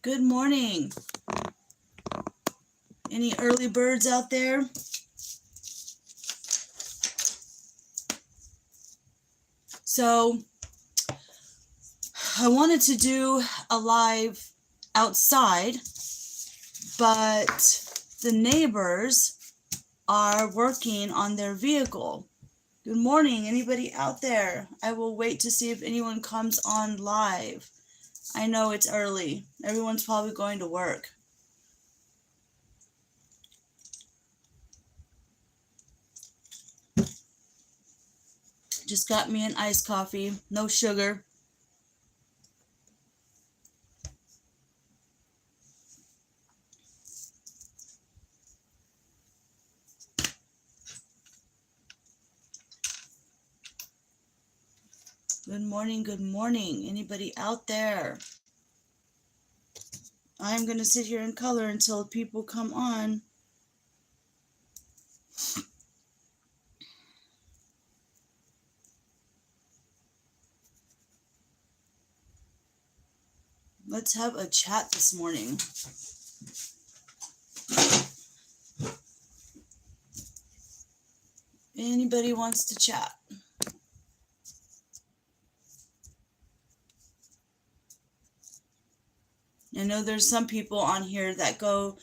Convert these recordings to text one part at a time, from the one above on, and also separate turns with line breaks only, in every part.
Good morning. Any early birds out there? So I wanted to do a live outside, but the neighbors are working on their vehicle. Good morning, anybody out there? I will wait to see if anyone comes on live. I know it's early. Everyone's probably going to work. Just got me an iced coffee, no sugar. Good morning, good morning. Anybody out there? I'm going to sit here and color until people come on. Let's have a chat this morning. Anybody wants to chat? I know there's some people on here that go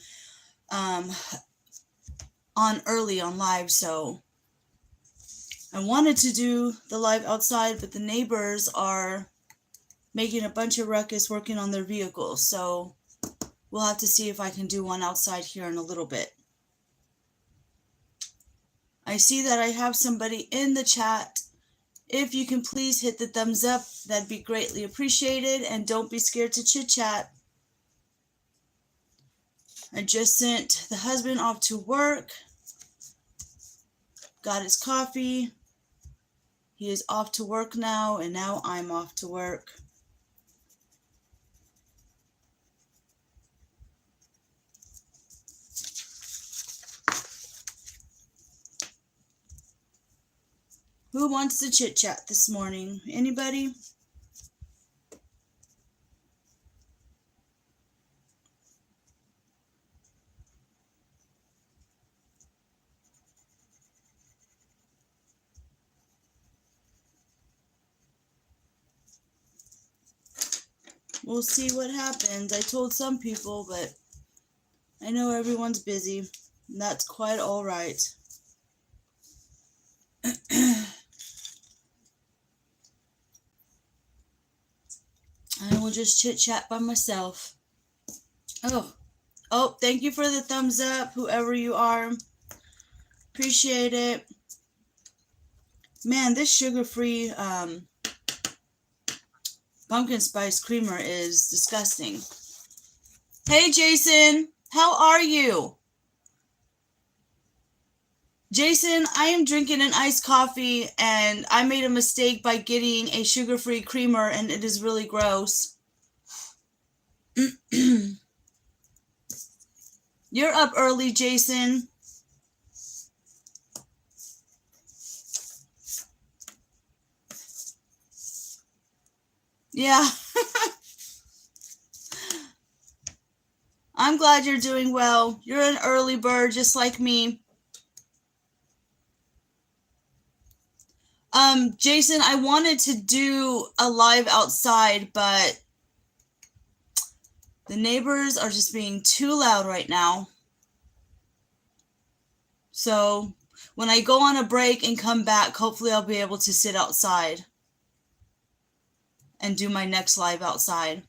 on early on live, so I wanted to do the live outside, but the neighbors are making a bunch of ruckus working on their vehicles, so we'll have to see if I can do one outside here in a little bit. I see that I have somebody in the chat. If you can please hit the thumbs up, that'd be greatly appreciated, and don't be scared to chit chat. I just sent the husband off to work, got his coffee. He is off to work now, and now I'm off to work. Who wants to chit chat this morning? Anybody? We'll see what happens. I told some people, but I know everyone's busy, and that's quite all right. I will just chit chat by myself. Oh, thank you for the thumbs up, whoever you are. Appreciate it. Man, this sugar-free pumpkin spice creamer is disgusting. Hey, Jason, how are you? Jason, I am drinking an iced coffee, and I made a mistake by getting a sugar-free creamer, and it is really gross. You're up early, Jason. Yeah. I'm glad you're doing well. You're an early bird, just like me. Jason, I wanted to do a live outside, but the neighbors are just being too loud right now. So when I go on a break and come back, hopefully I'll be able to sit outside and do my next live outside.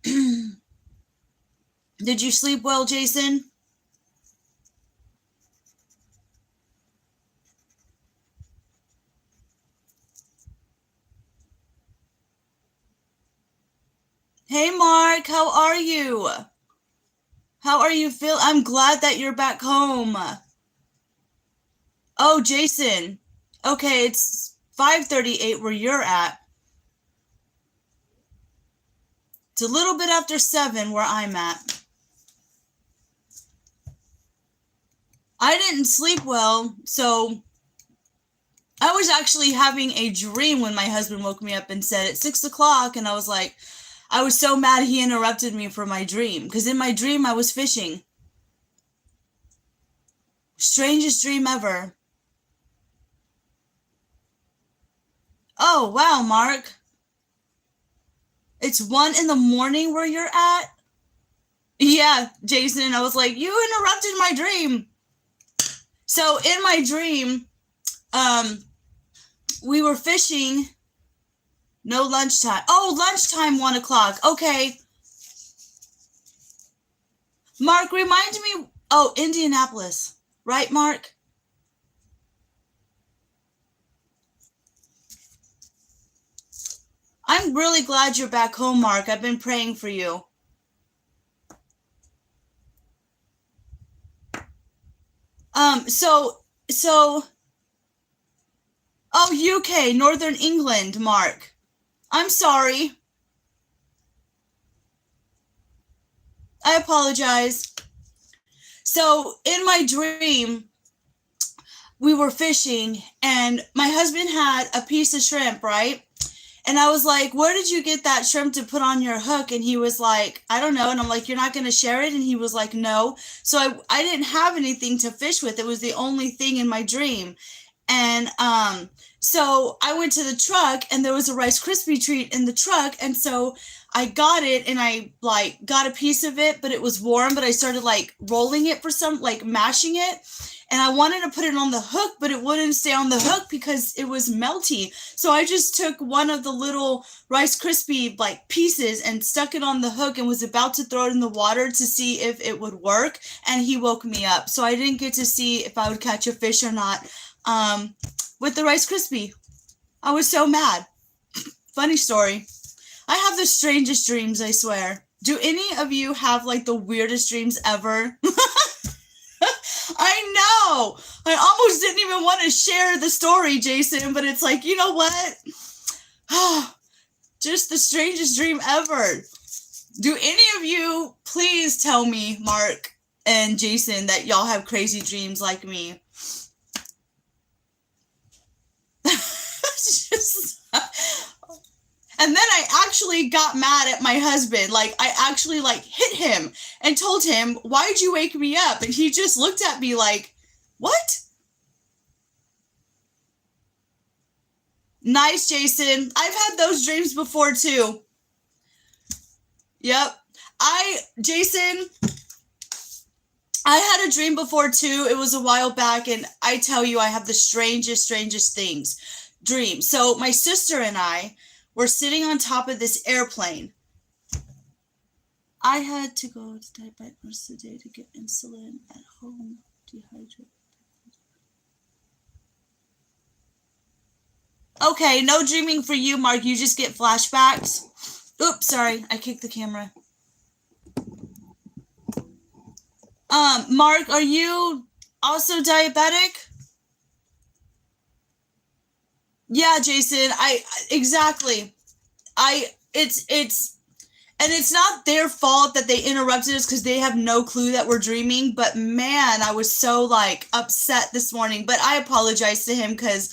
Did you sleep well, Jason? Hey, Mark, how are you? How are you feeling? I'm glad that you're back home. Oh, Jason. Okay, it's 5:38 where you're at. It's a little bit after 7 where I'm at. I didn't sleep well, so I was actually having a dream when my husband woke me up and said it's 6 o'clock, and I was like, I was so mad he interrupted me for my dream, because in my dream I was fishing. Strangest dream ever. Oh, wow, Mark. It's 1 in the morning where you're at? Yeah, Jason, I was like, you interrupted my dream. So in my dream, we were fishing. No lunchtime. Oh, lunchtime, 1 o'clock. Okay. Mark, remind me. Oh, Indianapolis. Right, Mark? I'm really glad you're back home, Mark. I've been praying for you. So, oh, UK, Northern England, Mark. I'm sorry. I apologize. So, in my dream, we were fishing, and my husband had a piece of shrimp, right? And I was like, where did you get that shrimp to put on your hook? And he was like, I don't know. And I'm like, you're not going to share it? And he was like, no. So I didn't have anything to fish with. It was the only thing in my dream. And so I went to the truck, and there was a Rice Krispie treat in the truck. And so I got it, and I like got a piece of it, but it was warm. But I started like rolling it for some, like mashing it. And I wanted to put it on the hook, but it wouldn't stay on the hook because it was melty. So I just took one of the little Rice Krispie like pieces and stuck it on the hook and was about to throw it in the water to see if it would work. And he woke me up. So I didn't get to see if I would catch a fish or not with the Rice Krispie. I was so mad. Funny story. I have the strangest dreams, I swear. Do any of you have like the weirdest dreams ever? I know. I almost didn't even want to share the story, Jason, but it's like, you know what? Just the strangest dream ever. Do any of you please tell me, Mark and Jason, that y'all have crazy dreams like me? Just, and then I actually got mad at my husband. Like, I actually, like, hit him and told him, why'd you wake me up? And he just looked at me like, what? Nice, Jason. I've had those dreams before, too. Yep. Jason, I had a dream before, too. It was a while back, and I tell you, I have the strangest dreams. So my sister and I were sitting on top of this airplane. I had to go to diabetic nurse today to get insulin at home. Dehydrate. Okay, no dreaming for you, Mark. You just get flashbacks. Oops, sorry. I kicked the camera. Mark, are you also diabetic? Yeah, Jason, exactly. It's not their fault that they interrupted us because they have no clue that we're dreaming. But man, I was so like upset this morning. But I apologize to him because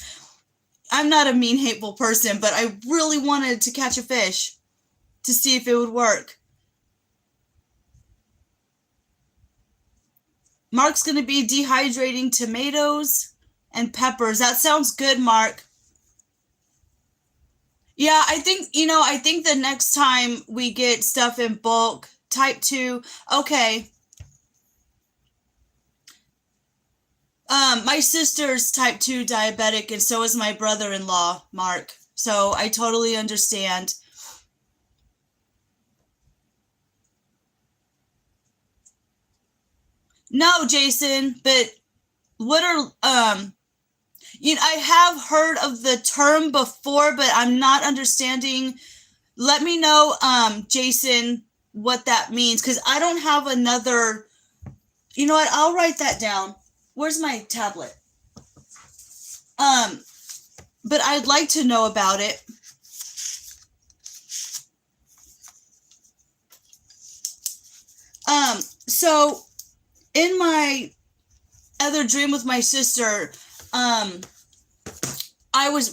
I'm not a mean, hateful person. But I really wanted to catch a fish to see if it would work. Mark's going to be dehydrating tomatoes and peppers. That sounds good, Mark. Yeah, I think the next time we get stuff in bulk, type 2, okay. My sister's type 2 diabetic, and so is my brother-in-law, Mark. So I totally understand. No, Jason, but what are, I have heard of the term before, but I'm not understanding. Let me know, Jason, what that means, because I don't have another. You know what? I'll write that down. Where's my tablet? But I'd like to know about it. So in my other dream with my sister,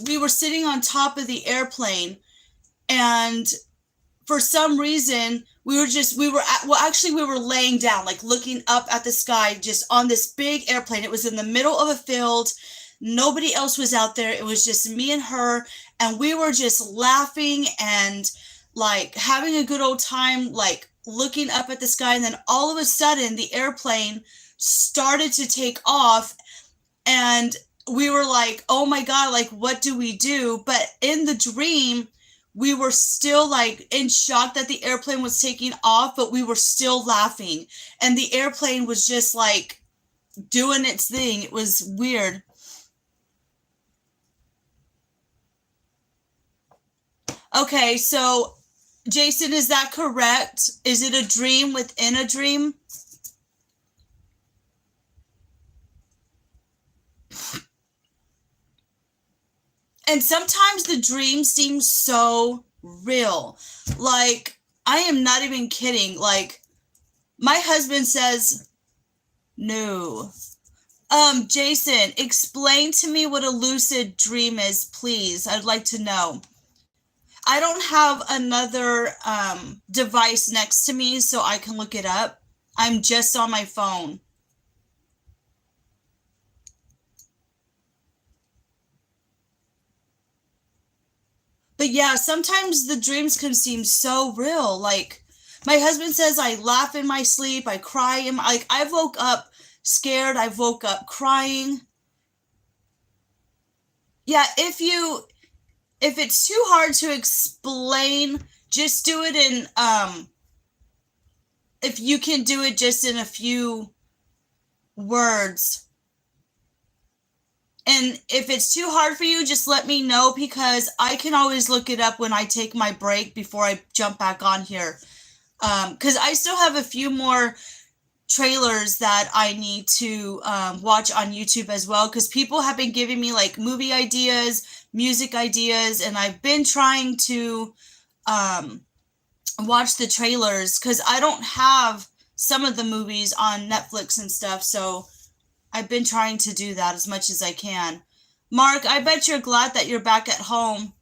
we were sitting on top of the airplane, and for some reason actually we were laying down, like looking up at the sky, just on this big airplane. It was in the middle of a field. Nobody else was out there. It was just me and her, and we were just laughing and like having a good old time, like looking up at the sky. And then all of a sudden the airplane started to take off, and we were like, oh my God, like what do we do? But in the dream, we were still like in shock that the airplane was taking off, but we were still laughing, and the airplane was just like doing its thing. It was weird. Okay, so Jason, is that correct? Is it a dream within a dream? And sometimes the dream seems so real. Like, I am not even kidding. Like, my husband says, no. Jason, explain to me what a lucid dream is, please. I'd like to know. I don't have another device next to me so I can look it up. I'm just on my phone. But yeah, sometimes the dreams can seem so real. Like, my husband says I laugh in my sleep, I cry in like I woke up scared, I woke up crying. Yeah, if it's too hard to explain, just do it in if you can do it just in a few words. And if it's too hard for you, just let me know, because I can always look it up when I take my break before I jump back on here. Because I still have a few more trailers that I need to watch on YouTube as well, because people have been giving me like movie ideas, music ideas, and I've been trying to watch the trailers because I don't have some of the movies on Netflix and stuff, so I've been trying to do that as much as I can. Mark, I bet you're glad that you're back at home.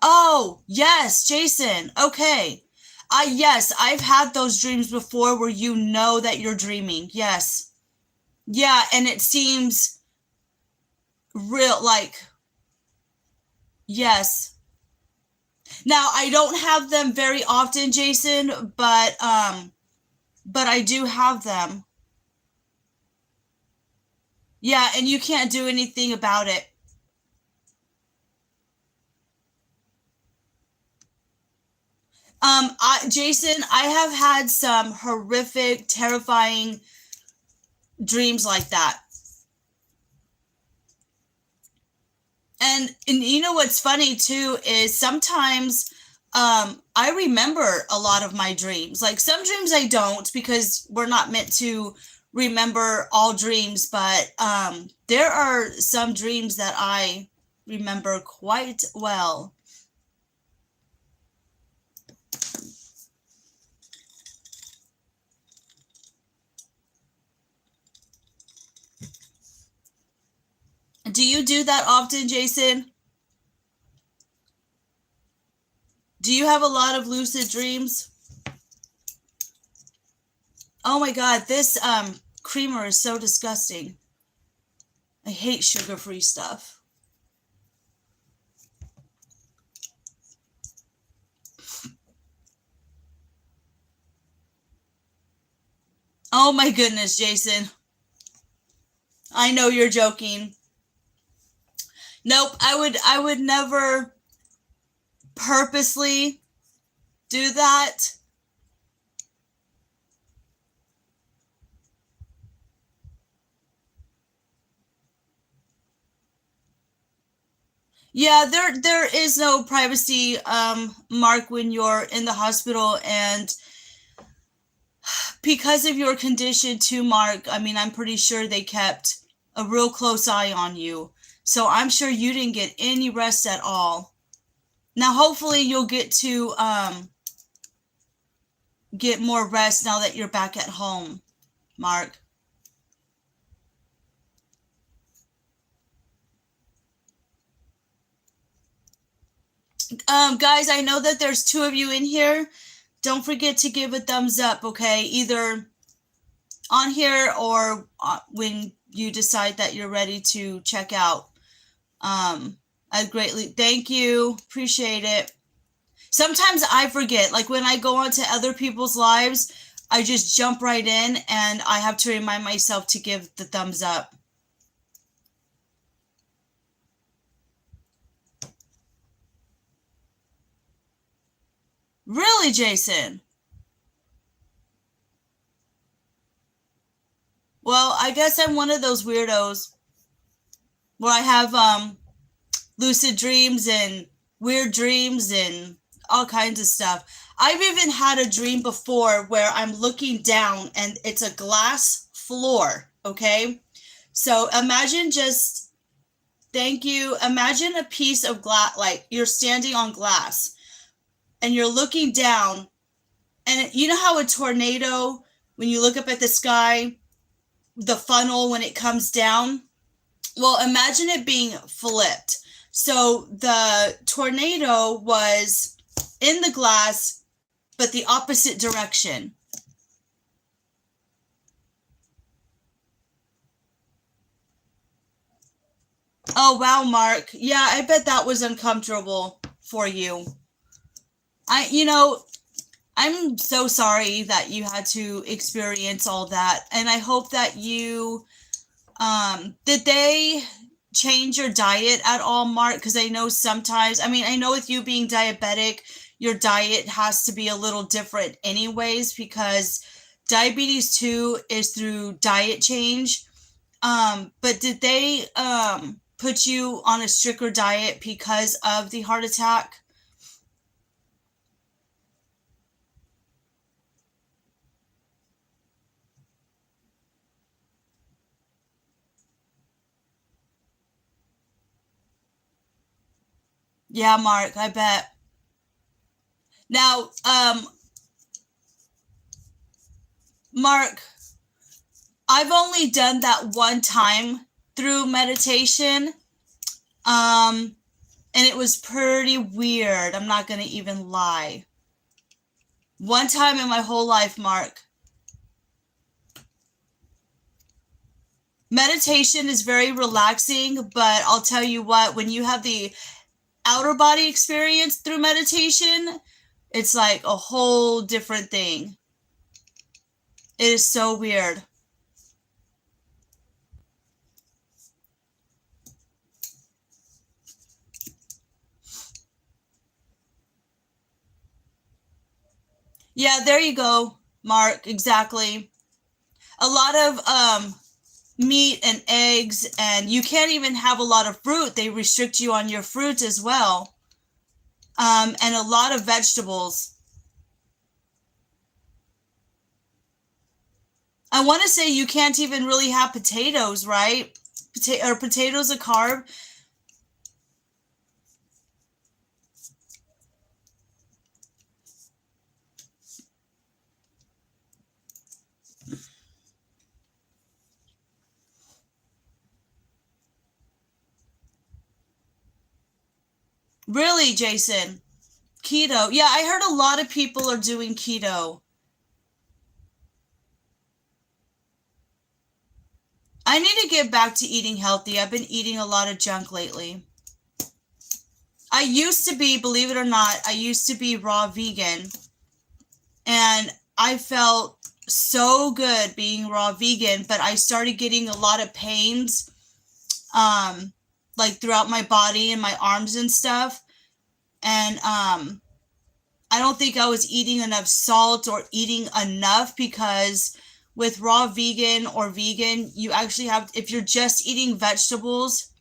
Oh, yes, Jason. Okay. Yes, I've had those dreams before where you know that you're dreaming. Yes. Yeah, and it seems real, like, yes. Now, I don't have them very often, Jason, but I do have them. Yeah, and you can't do anything about it. Jason, I have had some horrific, terrifying dreams like that. And you know what's funny too is sometimes I remember a lot of my dreams. Like some dreams I don't, because we're not meant to remember all dreams, but there are some dreams that I remember quite well. Do you do that often, Jason? Do you have a lot of lucid dreams? Oh my God, this creamer is so disgusting. I hate sugar-free stuff. Oh my goodness, Jason. I know you're joking. Nope, I would never purposely do that. Yeah, there is no privacy, Mark, when you're in the hospital, and because of your condition too, Mark, I mean, I'm pretty sure they kept a real close eye on you. So I'm sure you didn't get any rest at all. Now, hopefully you'll get to get more rest now that you're back at home, Mark. Guys, I know that there's 2 of you in here. Don't forget to give a thumbs up, okay? Either on here or when you decide that you're ready to check out. I greatly thank you. Appreciate it. Sometimes I forget, like when I go onto other people's lives, I just jump right in and I have to remind myself to give the thumbs up. Really, Jason? Well, I guess I'm one of those weirdos where I have lucid dreams and weird dreams and all kinds of stuff. I've even had a dream before where I'm looking down and it's a glass floor, okay? So imagine just, thank you, imagine a piece of glass, like you're standing on glass and you're looking down, and you know how a tornado, when you look up at the sky, the funnel when it comes down? Well, imagine it being flipped. So the tornado was in the glass, but the opposite direction. Oh, wow, Mark. Yeah, I bet that was uncomfortable for you. I'm so sorry that you had to experience all that. And I hope that you, did they change your diet at all, Mark? Because I know sometimes, I know with you being diabetic, your diet has to be a little different anyways, because diabetes 2 is through diet change. But did they put you on a stricter diet because of the heart attack? Yeah, Mark, I bet. Now, Mark, I've only done that one time through meditation. And it was pretty weird. I'm not going to even lie. One time in my whole life, Mark. Meditation is very relaxing, but I'll tell you what, when you have the outer body experience through meditation, it's like a whole different thing. It is so weird. Yeah, there you go, Mark. Exactly. A lot of meat and eggs, and you can't even have a lot of fruit. They restrict you on your fruit as well. And a lot of vegetables. I want to say you can't even really have potatoes, right? Are potatoes a carb? Really, Jason? Keto. Yeah, I heard a lot of people are doing keto. I need to get back to eating healthy. I've been eating a lot of junk lately. I used to be, believe it or not, I used to be raw vegan. And I felt so good being raw vegan, but I started getting a lot of pains, like throughout my body and my arms and stuff. And I don't think I was eating enough salt or eating enough, because with raw vegan or vegan, you actually have, if you're just eating vegetables,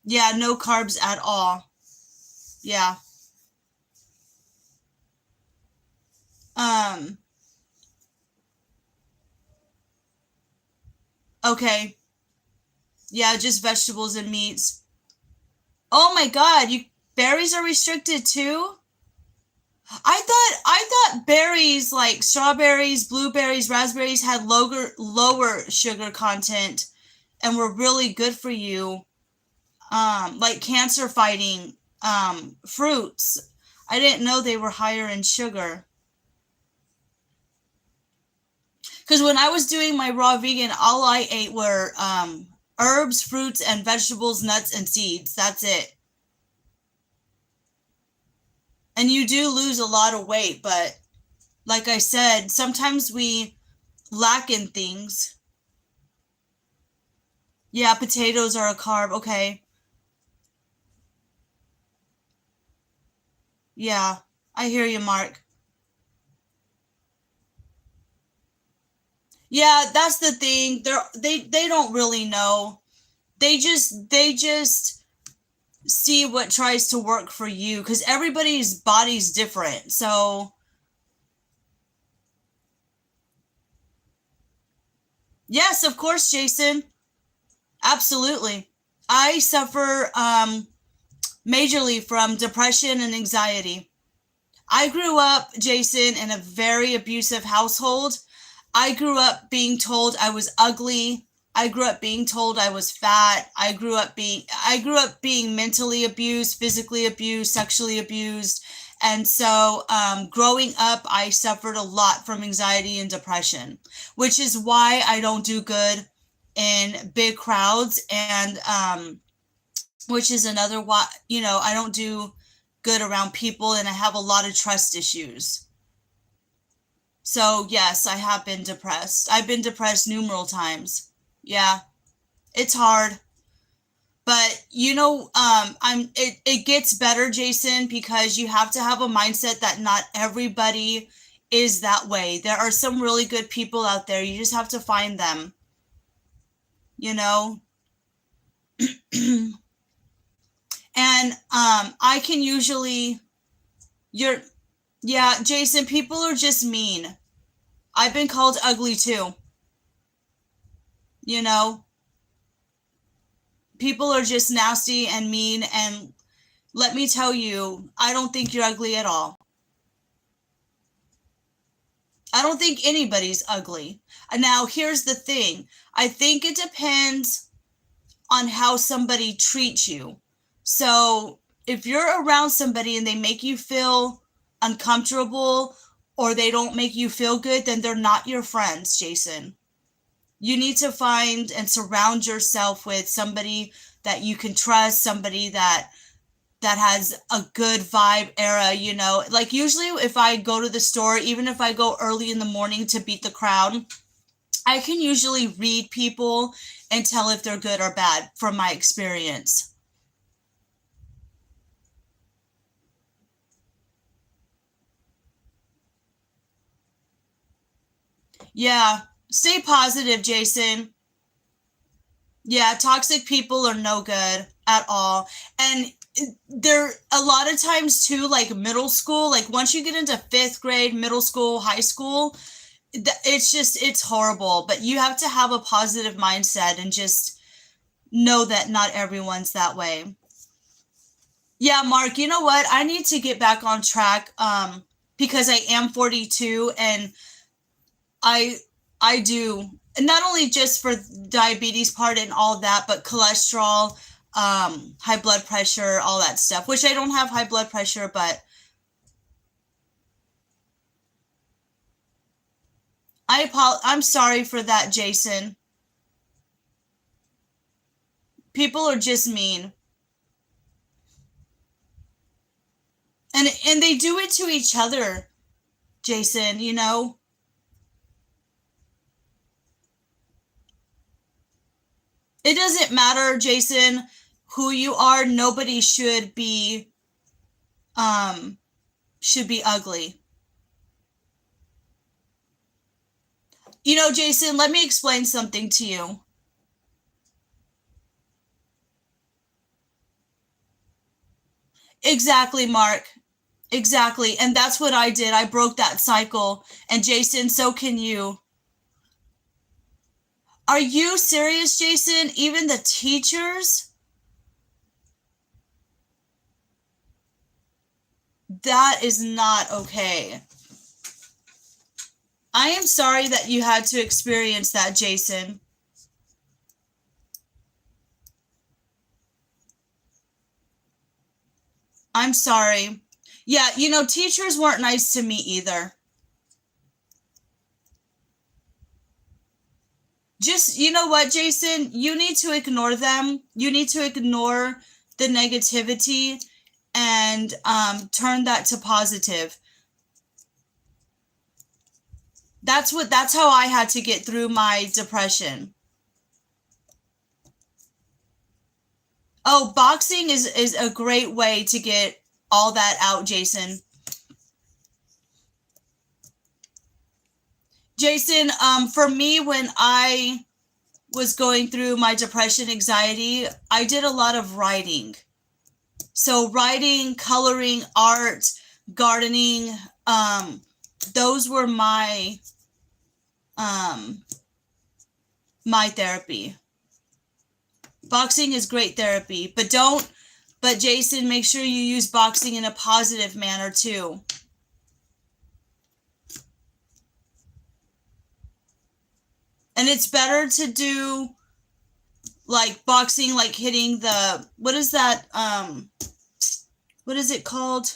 yeah, no carbs at all. Yeah. Um, okay. Yeah, just vegetables and meats. Oh my God, you berries are restricted too? I thought berries like strawberries, blueberries, raspberries had lower sugar content and were really good for you. Like cancer fighting fruits. I didn't know they were higher in sugar. Because when I was doing my raw vegan, all I ate were herbs, fruits, and vegetables, nuts, and seeds. That's it. And you do lose a lot of weight, but like I said, sometimes we lack in things. Yeah, potatoes are a carb. Okay. Yeah, I hear you, Mark. Yeah, that's the thing. They don't really know. They just see what tries to work for you because everybody's body's different. So, yes, of course, Jason. Absolutely. I suffer majorly from depression and anxiety. I grew up, Jason, in a very abusive household. I grew up being told I was ugly. I grew up being told I was fat. I grew up being mentally abused, physically abused, sexually abused. And so growing up, I suffered a lot from anxiety and depression, which is why I don't do good in big crowds. And which is another why, I don't do good around people and I have a lot of trust issues. So, yes, I have been depressed. I've been depressed numerous times. Yeah, it's hard. But it gets better, Jason, because you have to have a mindset that not everybody is that way. There are some really good people out there. You just have to find them, you know? And I can usually you're yeah, Jason, people are just mean. I've been called ugly too. You know, people are just nasty and mean. And let me tell you, I don't think you're ugly at all. I don't think anybody's ugly. And now, here's the thing, I think it depends on how somebody treats you. So, if you're around somebody and they make you feel uncomfortable or they don't make you feel good, then they're not your friends, Jason. You need to find and surround yourself with somebody that you can trust, somebody that has a good vibe era, like usually if I go to the store, even if I go early in the morning to beat the crowd, I can usually read people and tell if they're good or bad from my experience. Yeah, stay positive, Jason. Yeah, toxic people are no good at all. And they're a lot of times too, like middle school, like once you get into fifth grade, middle school, high school, it's horrible. But you have to have a positive mindset and just know that not everyone's that way. Yeah, Mark, you know what? I need to get back on track because I am 42 and I I do not only just for diabetes part and all that, but cholesterol, high blood pressure, all that stuff. Which I don't have high blood pressure, but I'm sorry for that, Jason. People are just mean, and they do it to each other, Jason. It doesn't matter, Jason, who you are. Nobody um should be ugly. Jason, let me explain something to you. Exactly, Mark. Exactly. And that's what I did. I broke that cycle. And Jason, so can you. Are you serious, Jason? Even the teachers? That is not okay. I am sorry that you had to experience that, Jason. I'm sorry. Yeah, you know, teachers weren't nice to me either. Just, you know what, Jason? You need to ignore them. You need to ignore the negativity and turn that to positive. That's how I had to get through my depression. Oh, boxing is a great way to get all that out, Jason. Jason, for me, when I was going through my depression, anxiety, I did a lot of writing. So writing, coloring, art, gardening, those were um, my therapy. Boxing is great therapy, but Jason, make sure you use boxing in a positive manner too. And it's better to do like boxing, like hitting the, what is that? What is it called?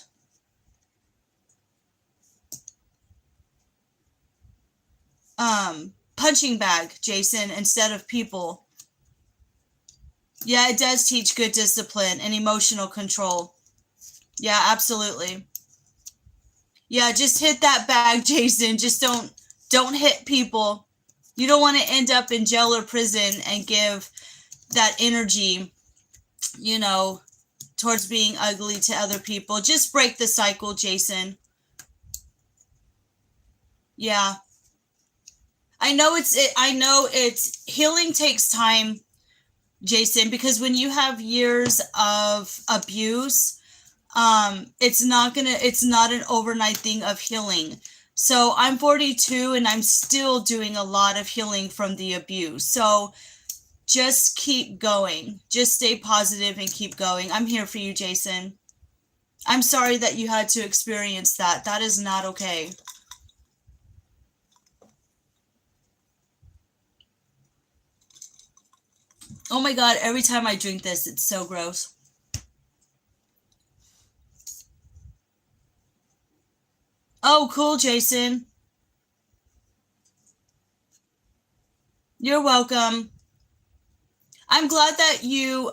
Punching bag, Jason, instead of people. Yeah, it does teach good discipline and emotional control. Yeah, absolutely. Yeah, just hit that bag, Jason. Just don't hit people. You don't want to end up in jail or prison and give that energy, you know, towards being ugly to other people. Just break the cycle, Jason. Yeah. I know it's healing takes time, Jason, because when you have years of abuse, it's not an overnight thing of healing. So I'm 42 and I'm still doing a lot of healing from the abuse. So just keep going. Just stay positive and keep going. I'm here for you, Jason. I'm sorry that you had to experience that. That is not okay. Oh my God, every time I drink this, it's so gross. Oh, cool, Jason. You're welcome. I'm glad that you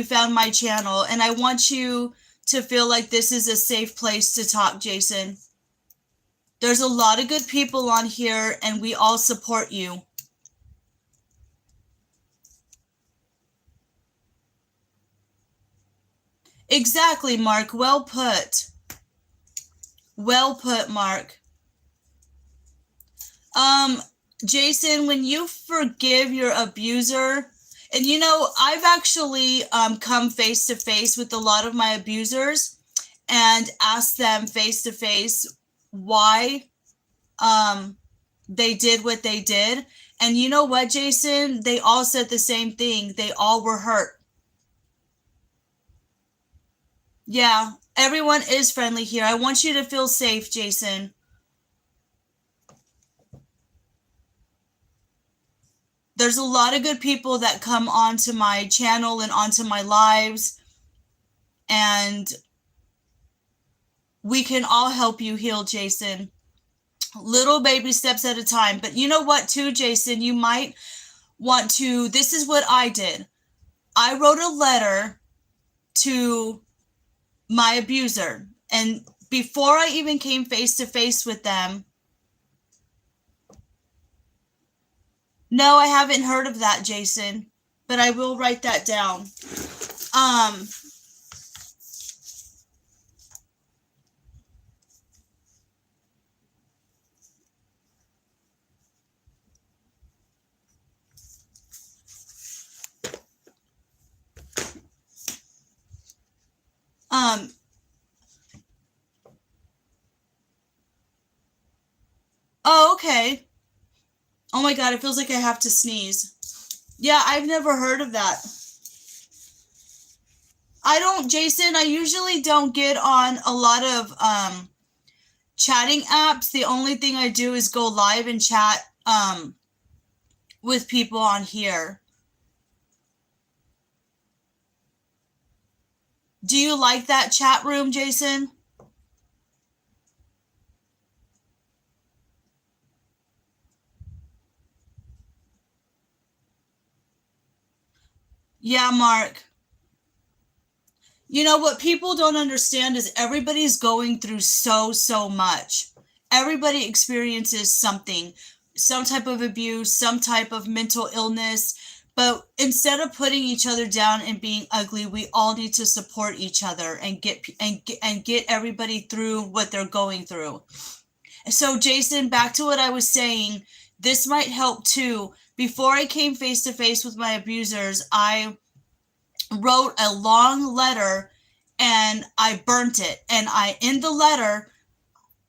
found my channel, and I want you to feel like this is a safe place to talk, Jason. There's a lot of good people on here, and we all support you. Exactly, Mark. Well put. Well put, Mark. Um, Jason, when you forgive your abuser, and you know, I've actually come face to face with a lot of my abusers and asked them face to face why they did what they did. And you know what, Jason? They all said the same thing. They all were hurt. Yeah, everyone is friendly here. I want you to feel safe, Jason. There's a lot of good people that come onto my channel and onto my lives, and we can all help you heal, Jason. Little baby steps at a time. But you know what, too, Jason? You might want to. This is what I did. I wrote a letter to my abuser. And before I even came face to face with them, no, I haven't heard of that, Jason, but I will write that down. Um, um, oh, okay. Oh my God, it feels like I have to sneeze. Yeah, I've never heard of that. I don't, Jason, I usually don't get on a lot of chatting apps. The only thing I do is go live and chat with people on here. Do you like that chat room, Jason? Yeah, Mark. You know what people don't understand is everybody's going through so much. Everybody experiences something, some type of abuse, some type of mental illness. But instead of putting each other down and being ugly, we all need to support each other and get everybody through what they're going through. So, Jason, back to what I was saying, this might help too. Before I came face to face with my abusers, I wrote a long letter and I burnt it. And in the letter,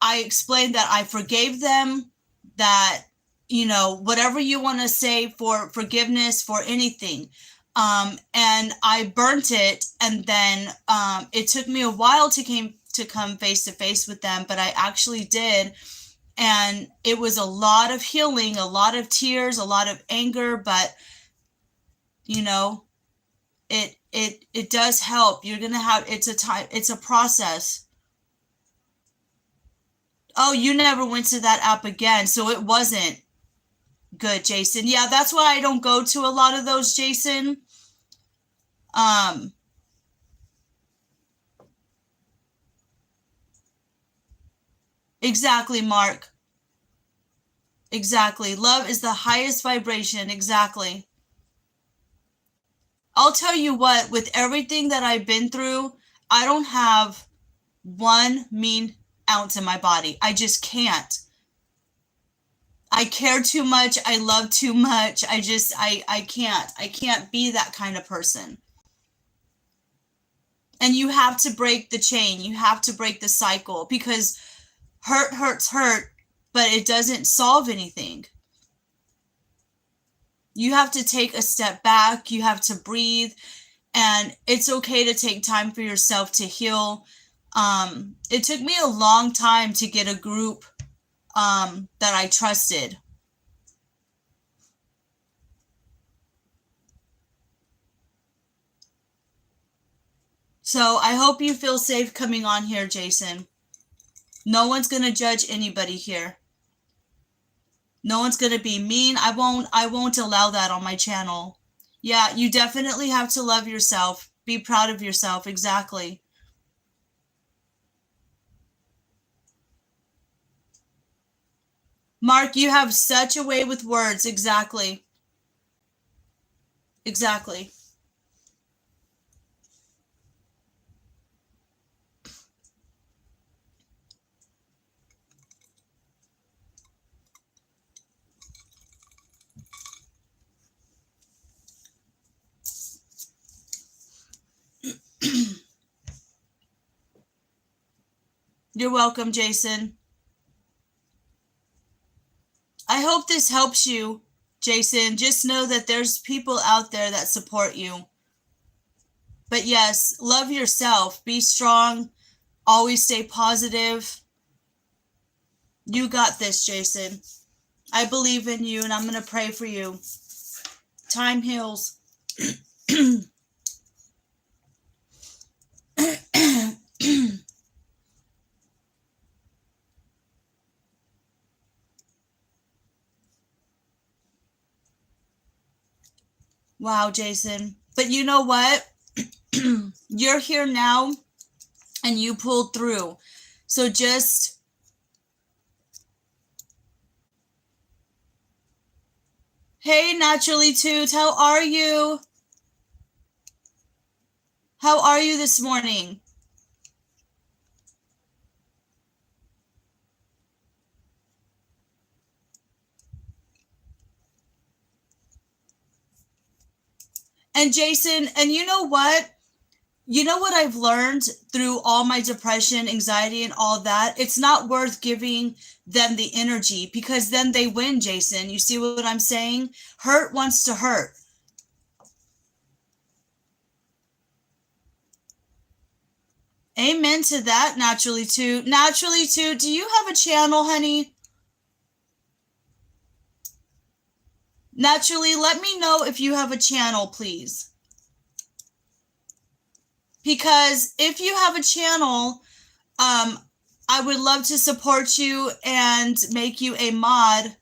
I explained that I forgave them, that, whatever you want to say for forgiveness for anything. And I burnt it. And then it took me a while to come face to face with them, but I actually did. And it was a lot of healing, a lot of tears, a lot of anger, but it does help. You're gonna have it's a process. Oh, you never went to that app again, so it wasn't good, Jason. Yeah, that's why I don't go to a lot of those, Jason. Exactly, Mark. Exactly. Love is the highest vibration. Exactly. I'll tell you what, with everything that I've been through, I don't have one mean ounce in my body. I just can't. I care too much. I love too much. I can't. I can't be that kind of person. And you have to break the chain. You have to break the cycle because hurt hurts hurt, but it doesn't solve anything. You have to take a step back. You have to breathe. And it's okay to take time for yourself to heal. It took me a long time to get a group that I trusted. So I hope you feel safe coming on here, Jason. No one's going to judge anybody here. No one's going to be mean. I won't allow that on my channel. Yeah, you definitely have to love yourself. Be proud of yourself. Exactly. Mark, you have such a way with words. Exactly. Exactly. You're welcome, Jason. I hope this helps you, Jason. Just know that there's people out there that support you. But yes, love yourself. Be strong. Always stay positive. You got this, Jason. I believe in you and I'm going to pray for you. Time heals. Wow, Jason. But you know what? You're here now and you pulled through. So just hey, Naturally Toot, how are you? How are you this morning? And Jason, and you know what? You know what I've learned through all my depression, anxiety, and all that? It's not worth giving them the energy because then they win, Jason. You see what I'm saying? Hurt wants to hurt. Amen to that, Naturally Toot. Naturally Toot, do you have a channel, honey? Naturally, let me know if you have a channel, please. because if you have a channel, I would love to support you and make you a mod.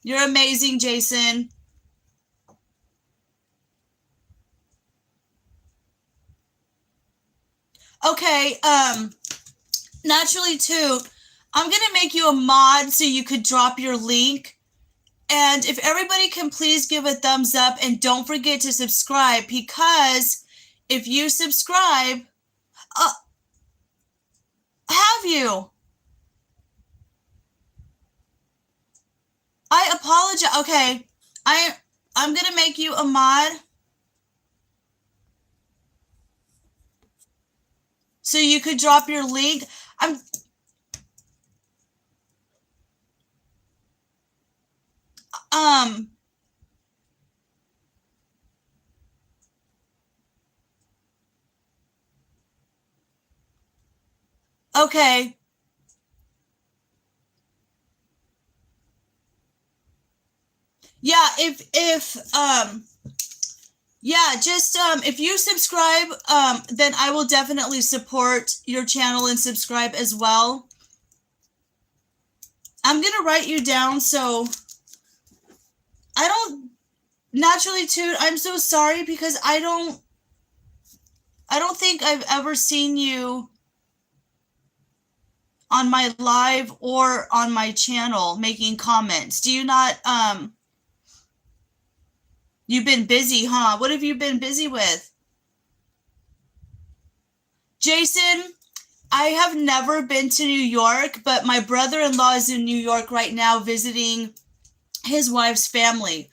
You're amazing, Jason. Okay, naturally too, I'm gonna make you a mod so you could drop your link. And if everybody can please give a thumbs up and don't forget to subscribe, because if you subscribe, have you? I apologize. Okay, I'm gonna make you a mod so you could drop your link. Okay. Yeah, if you subscribe, then I will definitely support your channel and subscribe as well. I'm gonna write you down so I don't naturally too. I'm so sorry because I don't think I've ever seen you on my live or on my channel making comments. Do you not you've been busy, huh? What have you been busy with? Jason, I have never been to New York, but my brother-in-law is in New York right now visiting his wife's family.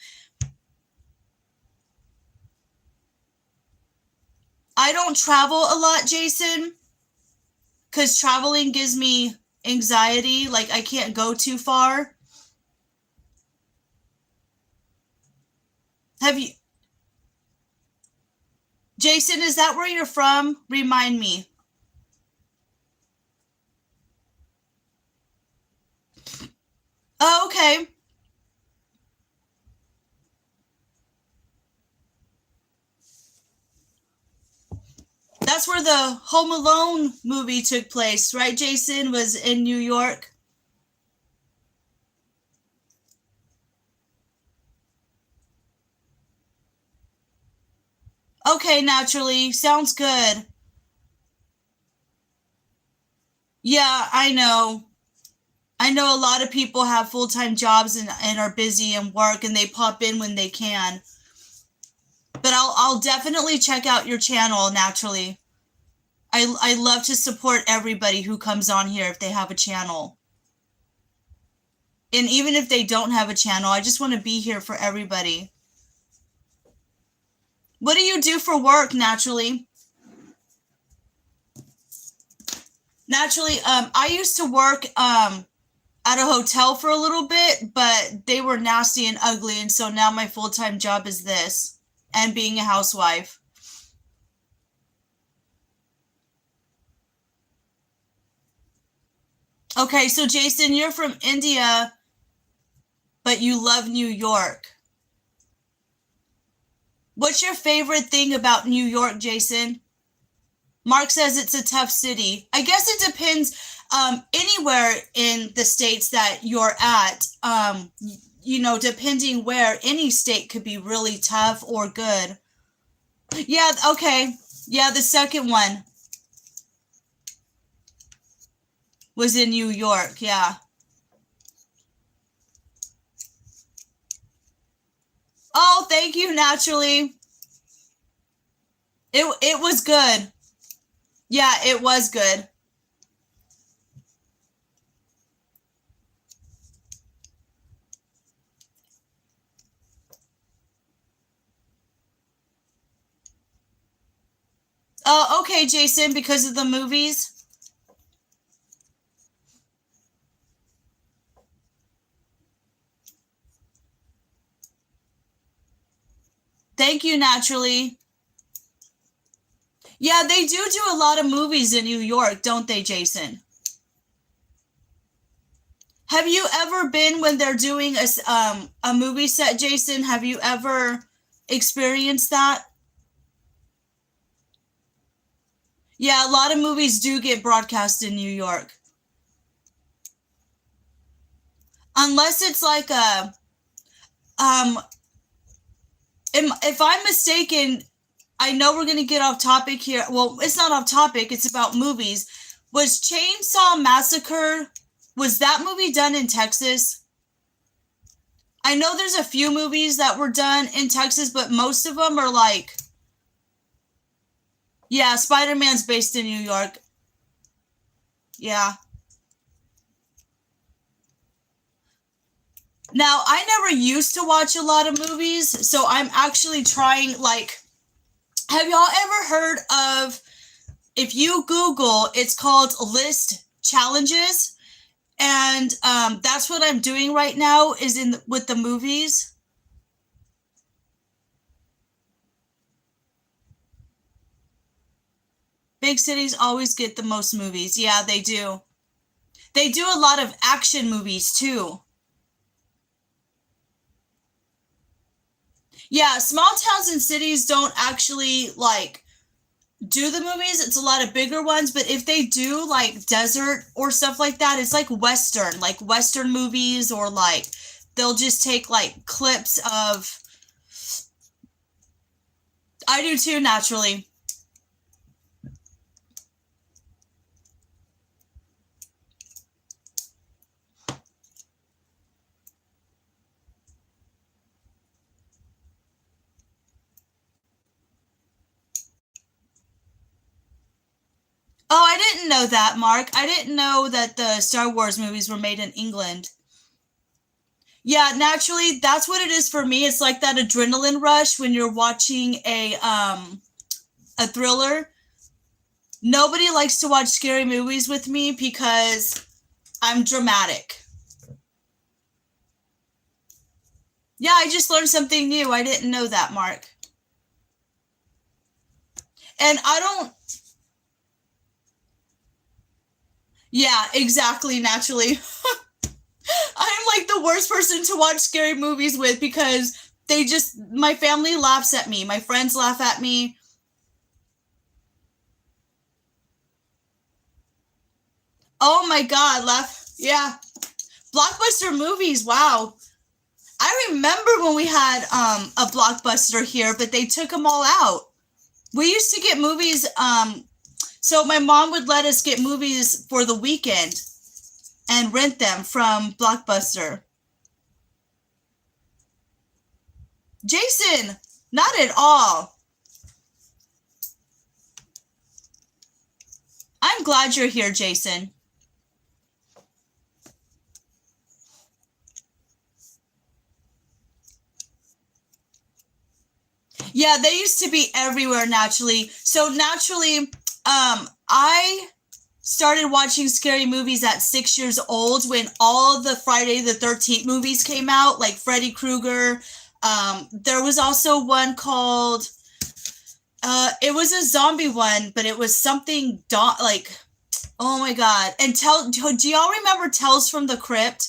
I don't travel a lot, Jason, because traveling gives me anxiety. Like, I can't go too far. Have you... Jason, is that where you're from? Remind me. Oh, okay. That's where the Home Alone movie took place, right, Jason? Was in New York? Okay, naturally. Sounds good. Yeah, I know. I know a lot of people have full-time jobs and are busy and work, and they pop in when they can. But I'll definitely check out your channel, naturally. I love to support everybody who comes on here if they have a channel. And even if they don't have a channel, I just want to be here for everybody. What do you do for work, naturally? Naturally, I used to work at a hotel for a little bit, but they were nasty and ugly, and so now my full-time job is this, and being a housewife. Okay, so Jason, you're from India, but you love New York. What's your favorite thing about New York, Jason? Mark says it's a tough city. I guess it depends. Anywhere in the states that you're at, depending where, any state could be really tough or good. Yeah, okay. Yeah, the second one was in New York, yeah. Oh, thank you, naturally. It was good. Yeah, it was good. Oh, okay, Jason, because of the movies. Thank you, naturally. Yeah, they do a lot of movies in New York, don't they, Jason? Have you ever been when they're doing a movie set, Jason? Have you ever experienced that? Yeah, a lot of movies do get broadcast in New York. Unless it's like a if I'm mistaken, I know we're going to get off topic here. Well, it's not off topic, it's about movies. Was Chainsaw Massacre, was that movie done in Texas? I know there's a few movies that were done in Texas, but most of them are like, yeah, Spider-Man's based in New York. Yeah. Now, I never used to watch a lot of movies, so I'm actually trying, like, have y'all ever heard of, if you Google, it's called List Challenges, and that's what I'm doing right now, is with the movies. Big cities always get the most movies. Yeah, they do. They do a lot of action movies, too. Yeah, small towns and cities don't actually, like, do the movies. It's a lot of bigger ones, but if they do, like, desert or stuff like that, it's like Western movies, or, like, they'll just take, like, clips of... I do, too, naturally. Oh, I didn't know that, Mark. I didn't know that the Star Wars movies were made in England. Yeah, naturally, that's what it is for me. It's like that adrenaline rush when you're watching a thriller. Nobody likes to watch scary movies with me because I'm dramatic. Yeah, I just learned something new. I didn't know that, Mark. And I don't... Yeah, exactly, naturally. I'm like the worst person to watch scary movies with because my family laughs at me. My friends laugh at me. Oh my God, laugh. Yeah. Blockbuster movies, wow. I remember when we had a Blockbuster here, but they took them all out. We used to get movies, so my mom would let us get movies for the weekend and rent them from Blockbuster. Jason, not at all. I'm glad you're here, Jason. Yeah, they used to be everywhere naturally. So naturally, I started watching scary movies at 6 years old when all the Friday the 13th movies came out, like Freddy Krueger. There was also one called, it was a zombie one, but it was something, like, oh my God. And do y'all remember Tales from the Crypt?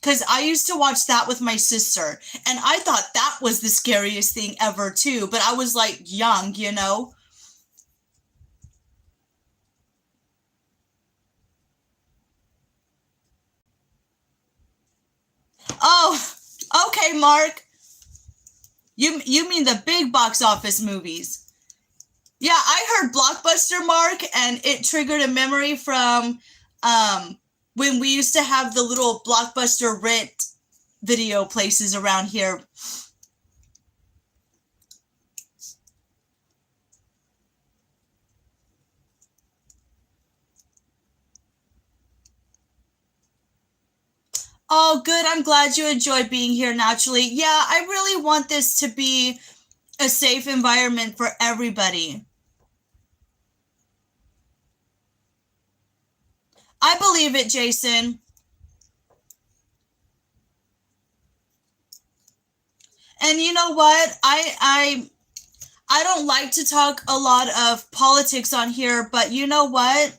Because I used to watch that with my sister, and I thought that was the scariest thing ever, too. But I was, like, young, you know? Oh, okay, Mark. You mean the big box office movies. Yeah, I heard Blockbuster, Mark, and it triggered a memory from when we used to have the little Blockbuster rent video places around here. Oh, good. I'm glad you enjoyed being here naturally. Yeah, I really want this to be a safe environment for everybody. I believe it, Jason. And you know what? I don't like to talk a lot of politics on here, but you know what?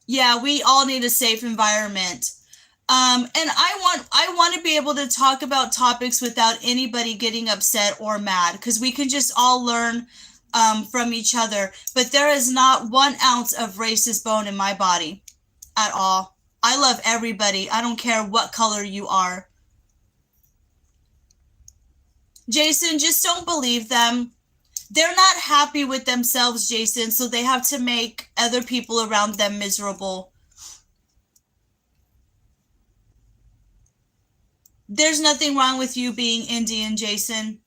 Yeah, we all need a safe environment. And I want to be able to talk about topics without anybody getting upset or mad, because we can just all learn from each other. But there is not 1 ounce of racist bone in my body at all. I love everybody. I don't care what color you are. Jason, just don't believe them. They're not happy with themselves, Jason, so they have to make other people around them miserable. There's nothing wrong with you being Indian, Jason.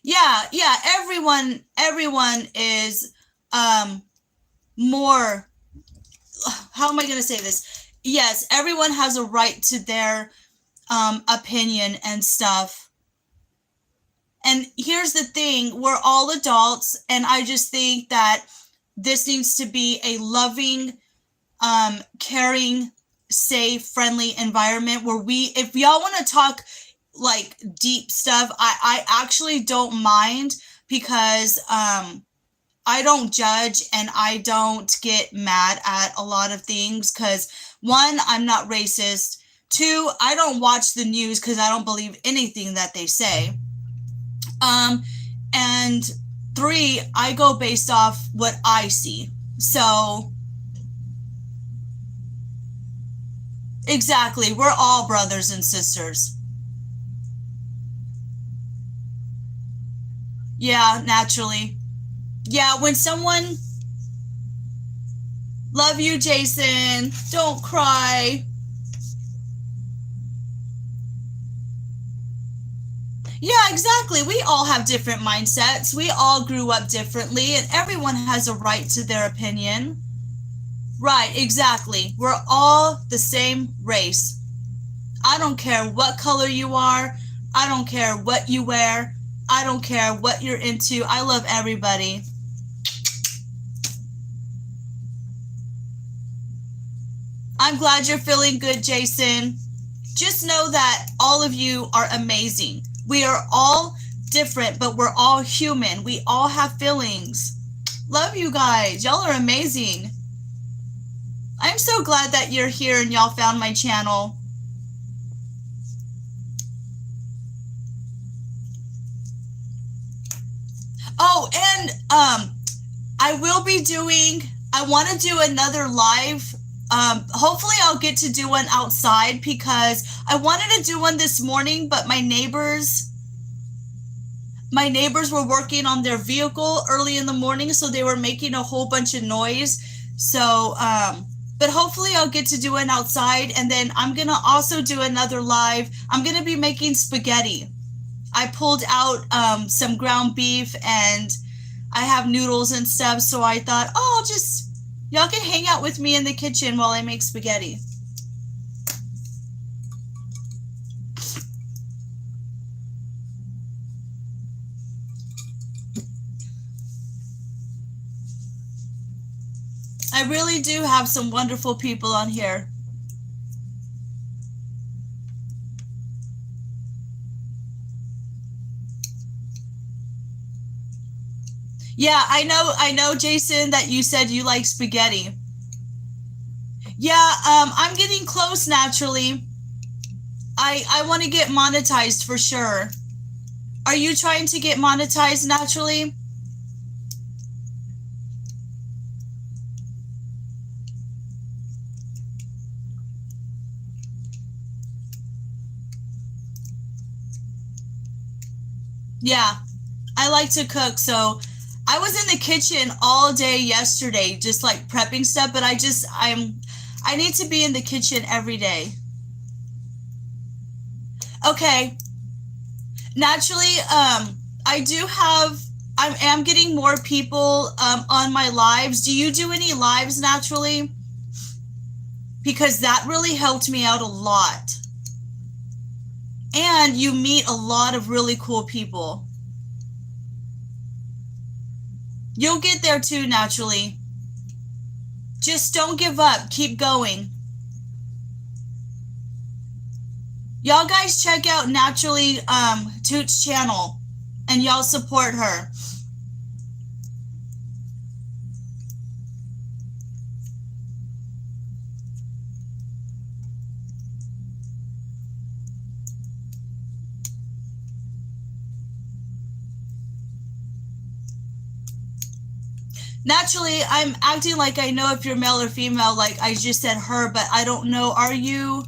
Yeah, everyone is more, how am I going to say this? Yes, everyone has a right to their opinion and stuff. And here's the thing, we're all adults, and I just think that this needs to be a loving, caring, safe, friendly environment where if y'all want to talk like deep stuff, I actually don't mind, because I don't judge and I don't get mad at a lot of things, because 1, I'm not racist. 2, I don't watch the news because I don't believe anything that they say. And 3, I go based off what I see. So exactly, we're all brothers and sisters. Yeah, naturally. Yeah, when someone, love you, Jason, don't cry. Yeah, exactly. We all have different mindsets. We all grew up differently, and everyone has a right to their opinion. Right, exactly. We're all the same race. I don't care what color you are. I don't care what you wear. I don't care what you're into. I love everybody. I'm glad you're feeling good, Jason. Just know that all of you are amazing. We are all different, but we're all human. We all have feelings. Love you guys. Y'all are amazing. I'm so glad that you're here and y'all found my channel. Oh, and I want to do another live. Hopefully I'll get to do one outside, because I wanted to do one this morning, but my neighbors were working on their vehicle early in the morning, so they were making a whole bunch of noise. So, but hopefully I'll get to do one outside, and then I'm going to also do another live. I'm going to be making spaghetti. I pulled out some ground beef, and I have noodles and stuff, so I thought, oh, y'all can hang out with me in the kitchen while I make spaghetti. I really do have some wonderful people on here. Yeah, I know, Jason, that you said you like spaghetti. Yeah, I'm getting close naturally. I want to get monetized for sure. Are you trying to get monetized naturally? Yeah, I like to cook, so I was in the kitchen all day yesterday, just like prepping stuff, but I need to be in the kitchen every day. Okay. Naturally, I am getting more people on my lives. Do you do any lives naturally? Because that really helped me out a lot. And you meet a lot of really cool people. You'll get there too, naturally. Just don't give up. Keep going. Y'all guys check out Naturally Toot's channel, and y'all support her. Naturally, I'm acting like I know if you're male or female, like I just said her, but I don't know. Are you?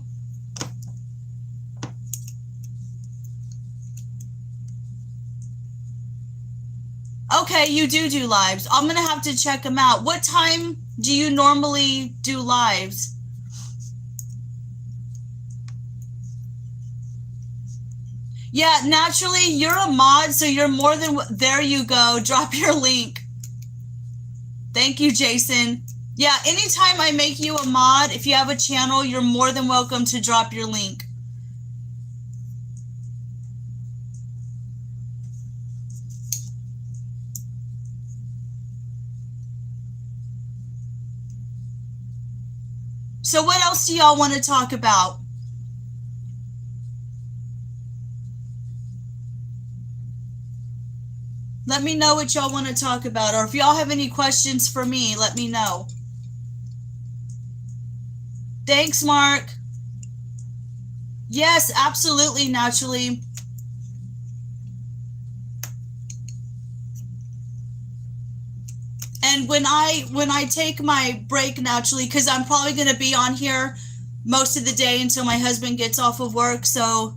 Okay, you do lives. I'm going to have to check them out. What time do you normally do lives? Yeah, naturally, you're a mod, so you're more than. There you go. Drop your link. Thank you, Jason. Yeah, anytime I make you a mod, if you have a channel, you're more than welcome to drop your link. So what else do y'all want to talk about? Let me know what y'all want to talk about, or if y'all have any questions for me, let me know. Thanks, Mark. Yes, absolutely, naturally. And when I take my break naturally, because I'm probably going to be on here most of the day until my husband gets off of work, so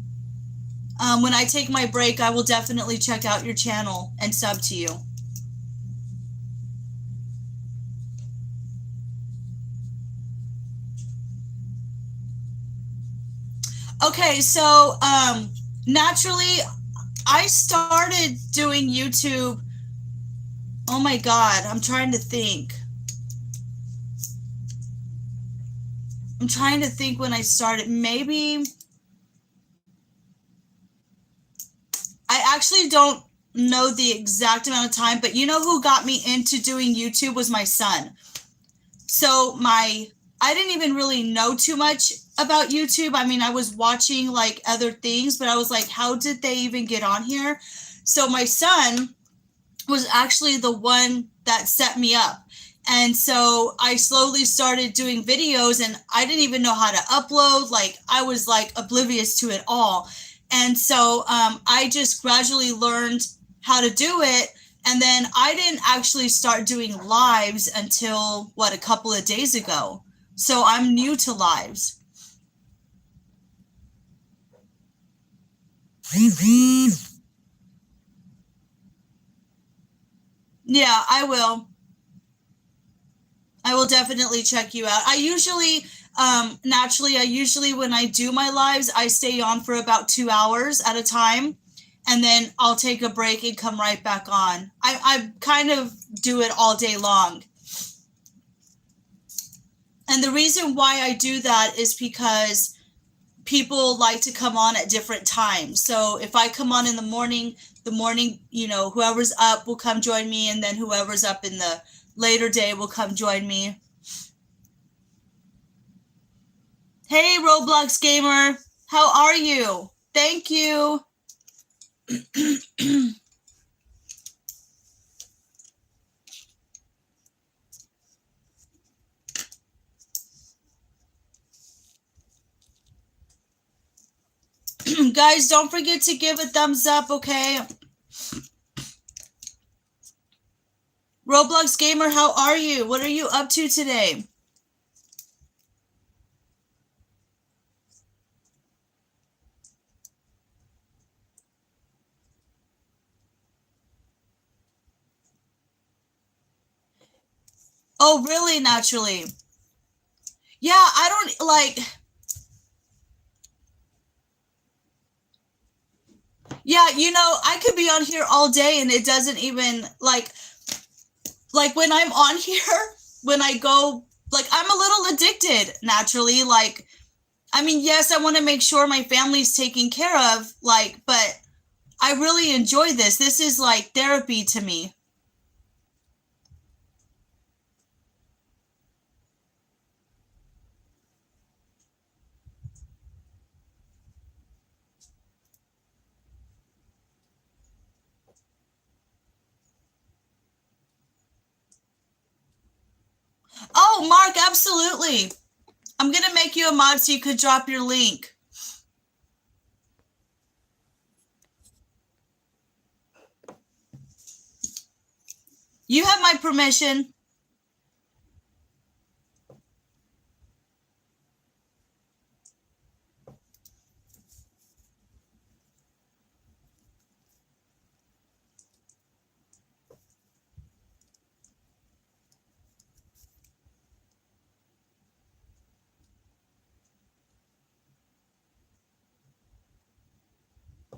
when I take my break, I will definitely check out your channel and sub to you. Okay, so naturally, I started doing YouTube. Oh my God, I'm trying to think. I'm trying to think when I started. Maybe I actually don't know the exact amount of time, but you know who got me into doing YouTube was my son. So I didn't even really know too much about YouTube. I mean, I was watching like other things, but I was like, how did they even get on here? So my son was actually the one that set me up. And so I slowly started doing videos, and I didn't even know how to upload. Like I was like oblivious to it all. And so I just gradually learned how to do it. And then I didn't actually start doing lives until a couple of days ago. So I'm new to lives. Yeah, I will. I will definitely check you out. I usually, naturally, when I do my lives, I stay on for about 2 hours at a time, and then I'll take a break and come right back on. I kind of do it all day long. And the reason why I do that is because people like to come on at different times. So if I come on in the morning, whoever's up will come join me, and then whoever's up in the later day will come join me. Hey, Roblox Gamer, how are you? Thank you. Guys, don't forget to give a thumbs up, okay? Roblox Gamer, how are you? What are you up to today? Oh, really? Naturally. Yeah, I don't like. Yeah, I could be on here all day and it doesn't even like when I'm on here, when I go, like, I'm a little addicted naturally. Like, I mean, yes, I want to make sure my family's taken care of, like, but I really enjoy this. This is like therapy to me. Oh, Mark, absolutely. I'm going to make you a mod so you could drop your link. You have my permission.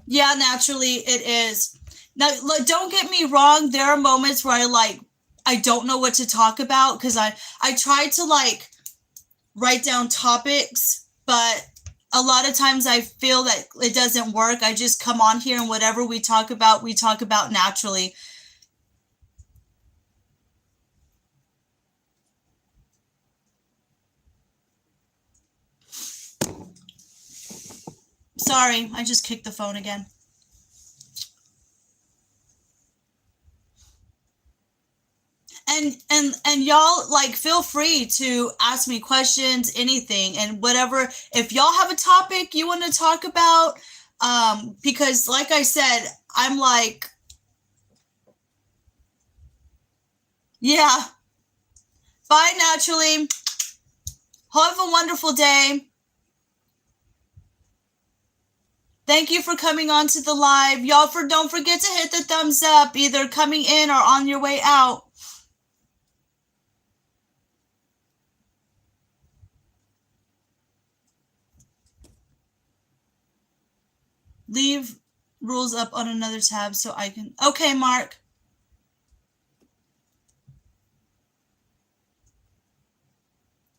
Yeah, naturally it is. Now, look, don't get me wrong. There are moments where I don't know what to talk about because I try to like write down topics, but a lot of times I feel that it doesn't work. I just come on here and whatever we talk about naturally. Sorry, I just kicked the phone again. And y'all like feel free to ask me questions, anything and whatever. If y'all have a topic you want to talk about, because like I said, I'm like, yeah. Bye, naturally. Have a wonderful day. Thank you for coming on to the live. Y'all don't forget to hit the thumbs up, either coming in or on your way out. Leave rules up on another tab so I can... Okay, Mark.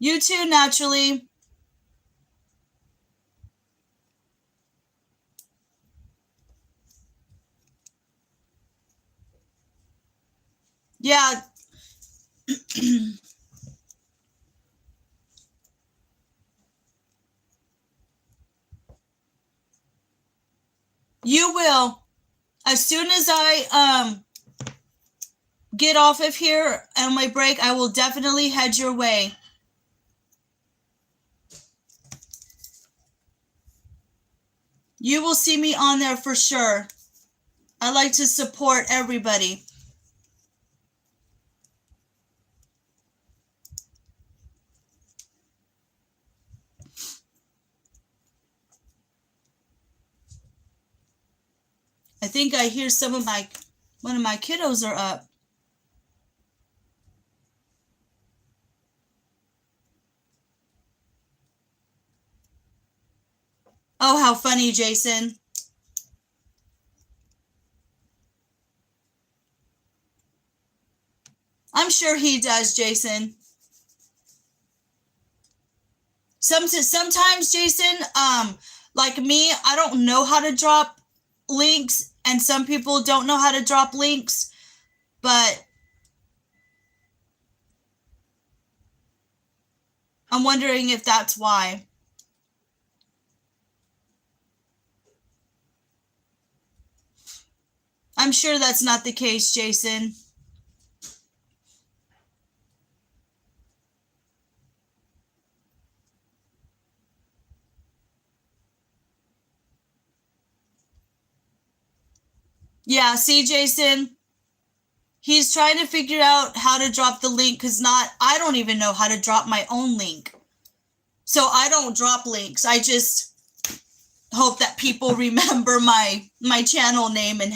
You too, naturally. Yeah. You will. As soon as I get off of here on my break, I will definitely head your way. You will see me on there for sure. I like to support everybody. I think I hear one of my kiddos are up. Oh, how funny, Jason. I'm sure he does, Jason. Sometimes, Jason, like me, I don't know how to drop links, and some people don't know how to drop links, but I'm wondering if that's why. I'm sure that's not the case, Jason. Yeah, see, Jason, he's trying to figure out how to drop the link because I don't even know how to drop my own link. So I don't drop links. I just hope that people remember my channel name and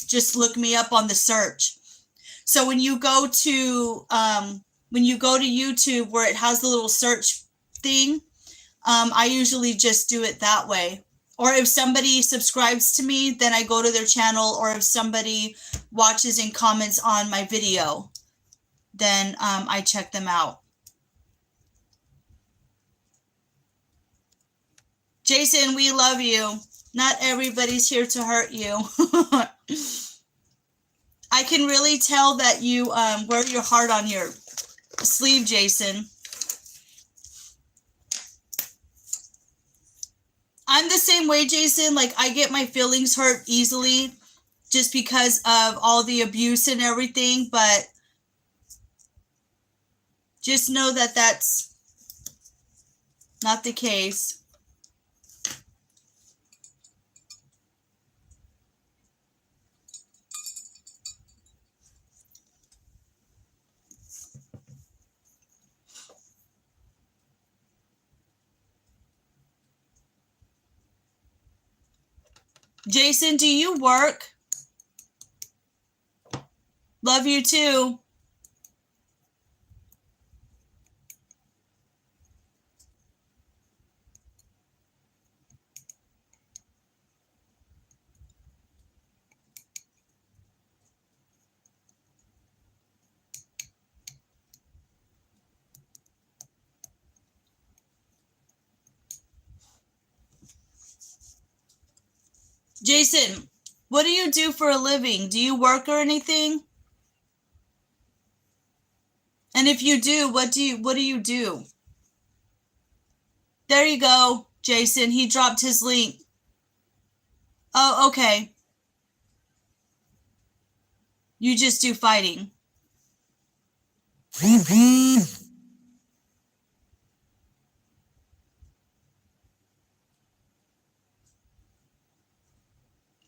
just look me up on the search. So when you go to YouTube where it has the little search thing, I usually just do it that way. Or if somebody subscribes to me, then I go to their channel, or if somebody watches and comments on my video, then I check them out. Jason, we love you. Not everybody's here to hurt you. I can really tell that you wear your heart on your sleeve, Jason. I'm the same way, Jason. Like, I get my feelings hurt easily just because of all the abuse and everything, but just know that that's not the case. Jason, do you work? Love you too. Jason, what do you do for a living? Do you work or anything? And if you do, what do you do? There you go, Jason. He dropped his link. Oh, okay. You just do fighting.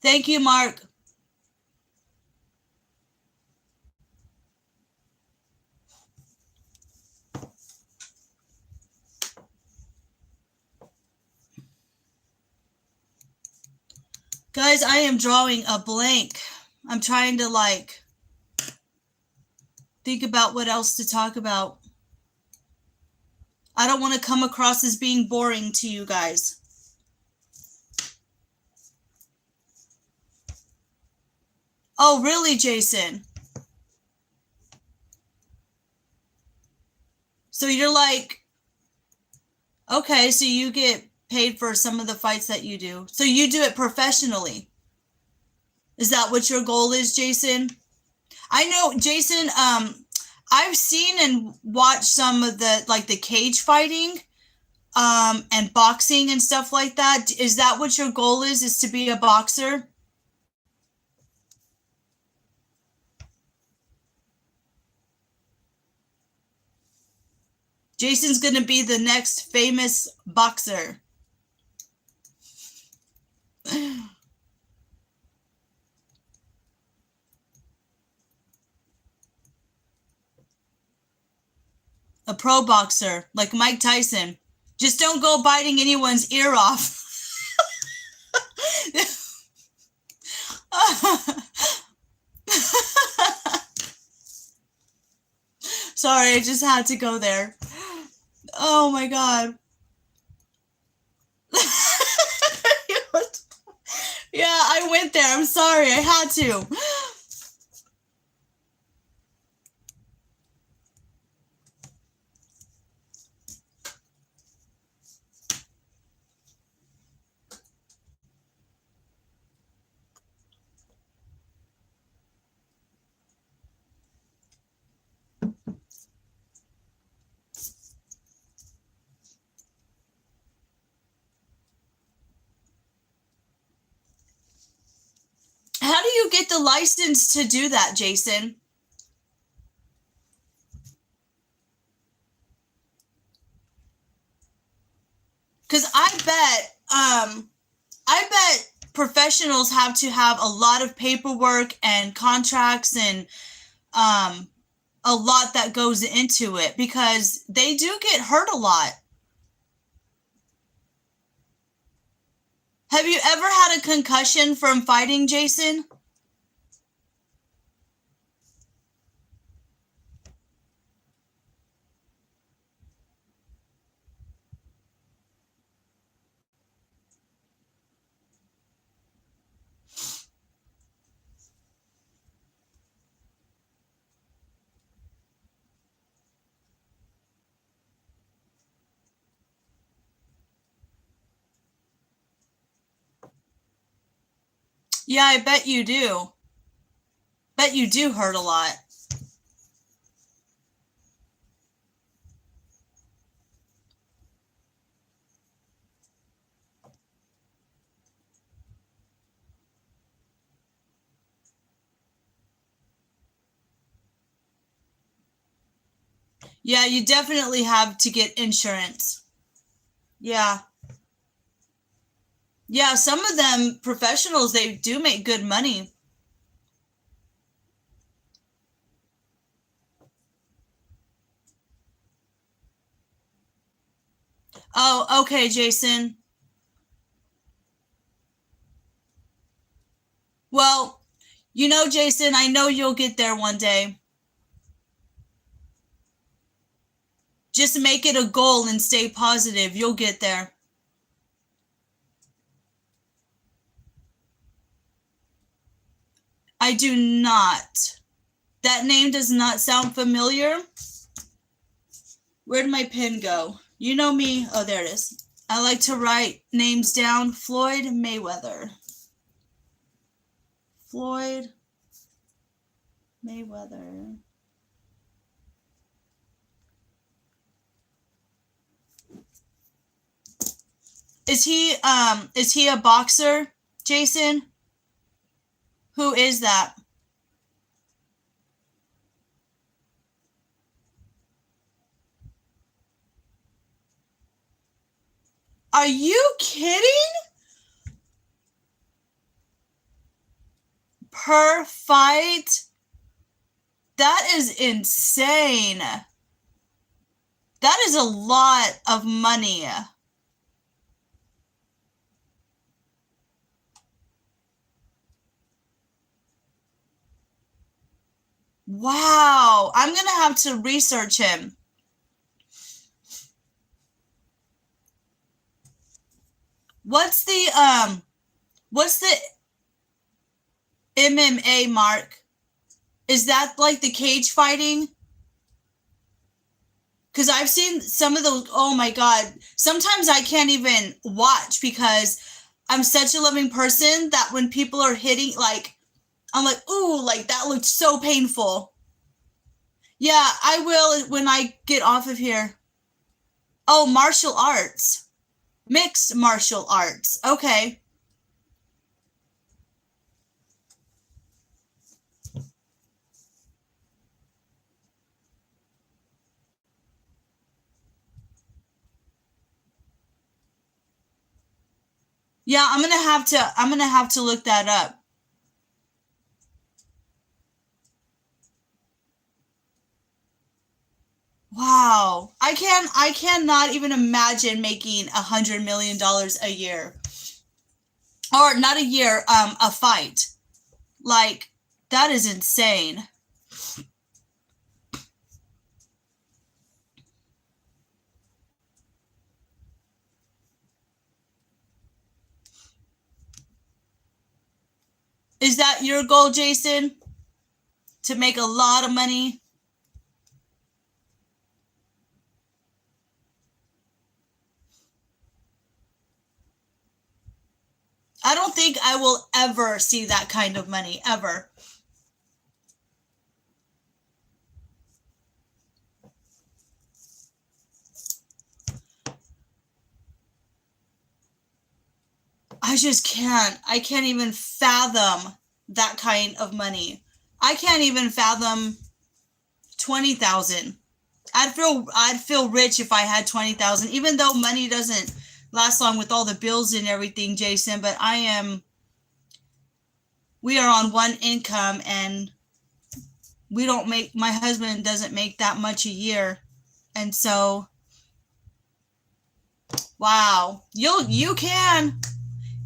Thank you, Mark. Guys, I am drawing a blank. I'm trying to think about what else to talk about. I don't want to come across as being boring to you guys. Oh, really, Jason? So you're like, okay, so you get paid for some of the fights that you do. So you do it professionally. Is that what your goal is, Jason? I know, Jason, I've seen and watched some of the cage fighting, and boxing and stuff like that. Is that what your goal is to be a boxer? Jason's going to be the next famous boxer. A pro boxer, like Mike Tyson. Just don't go biting anyone's ear off. Sorry, I just had to go there. Oh my God. Yeah, I went there. I'm sorry. I had to. How do you get the license to do that, Jason? Because I bet professionals have to have a lot of paperwork and contracts and a lot that goes into it, because they do get hurt a lot. Have you ever had a concussion from fighting, Jason? Yeah, I bet you do. Bet you do hurt a lot. Yeah, you definitely have to get insurance. Yeah. Yeah, some of them professionals, they do make good money. Oh, okay, Jason. Well, you know, Jason, I know you'll get there one day. Just make it a goal and stay positive. You'll get there. I do not. That name does not sound familiar. Where'd my pen go? You know me. Oh, there it is. I like to write names down. Floyd Mayweather. Floyd Mayweather. Is he a boxer, Jason? Who is that? Are you kidding? Per fight? That is insane. That is a lot of money. Wow. I'm going to have to research him. What's the MMA mark? Is that like the cage fighting? Because I've seen some of those. Oh my God. Sometimes I can't even watch because I'm such a loving person that when people are hitting, like, I'm like, ooh, like that looked so painful. Yeah, I will when I get off of here. Oh, martial arts. Mixed martial arts. Okay. Yeah, I'm gonna have to look that up. Wow. I cannot even imagine making $100 million a year. Or not a year, a fight. Like, that is insane. Is that your goal, Jason? To make a lot of money? I don't think I will ever see that kind of money, ever. I just can't. I can't even fathom that kind of money. I can't even fathom 20,000. I'd feel rich if I had 20,000, even though money doesn't last long with all the bills and everything, Jason, but we are on one income and my husband doesn't make that much a year. And so, wow, you can.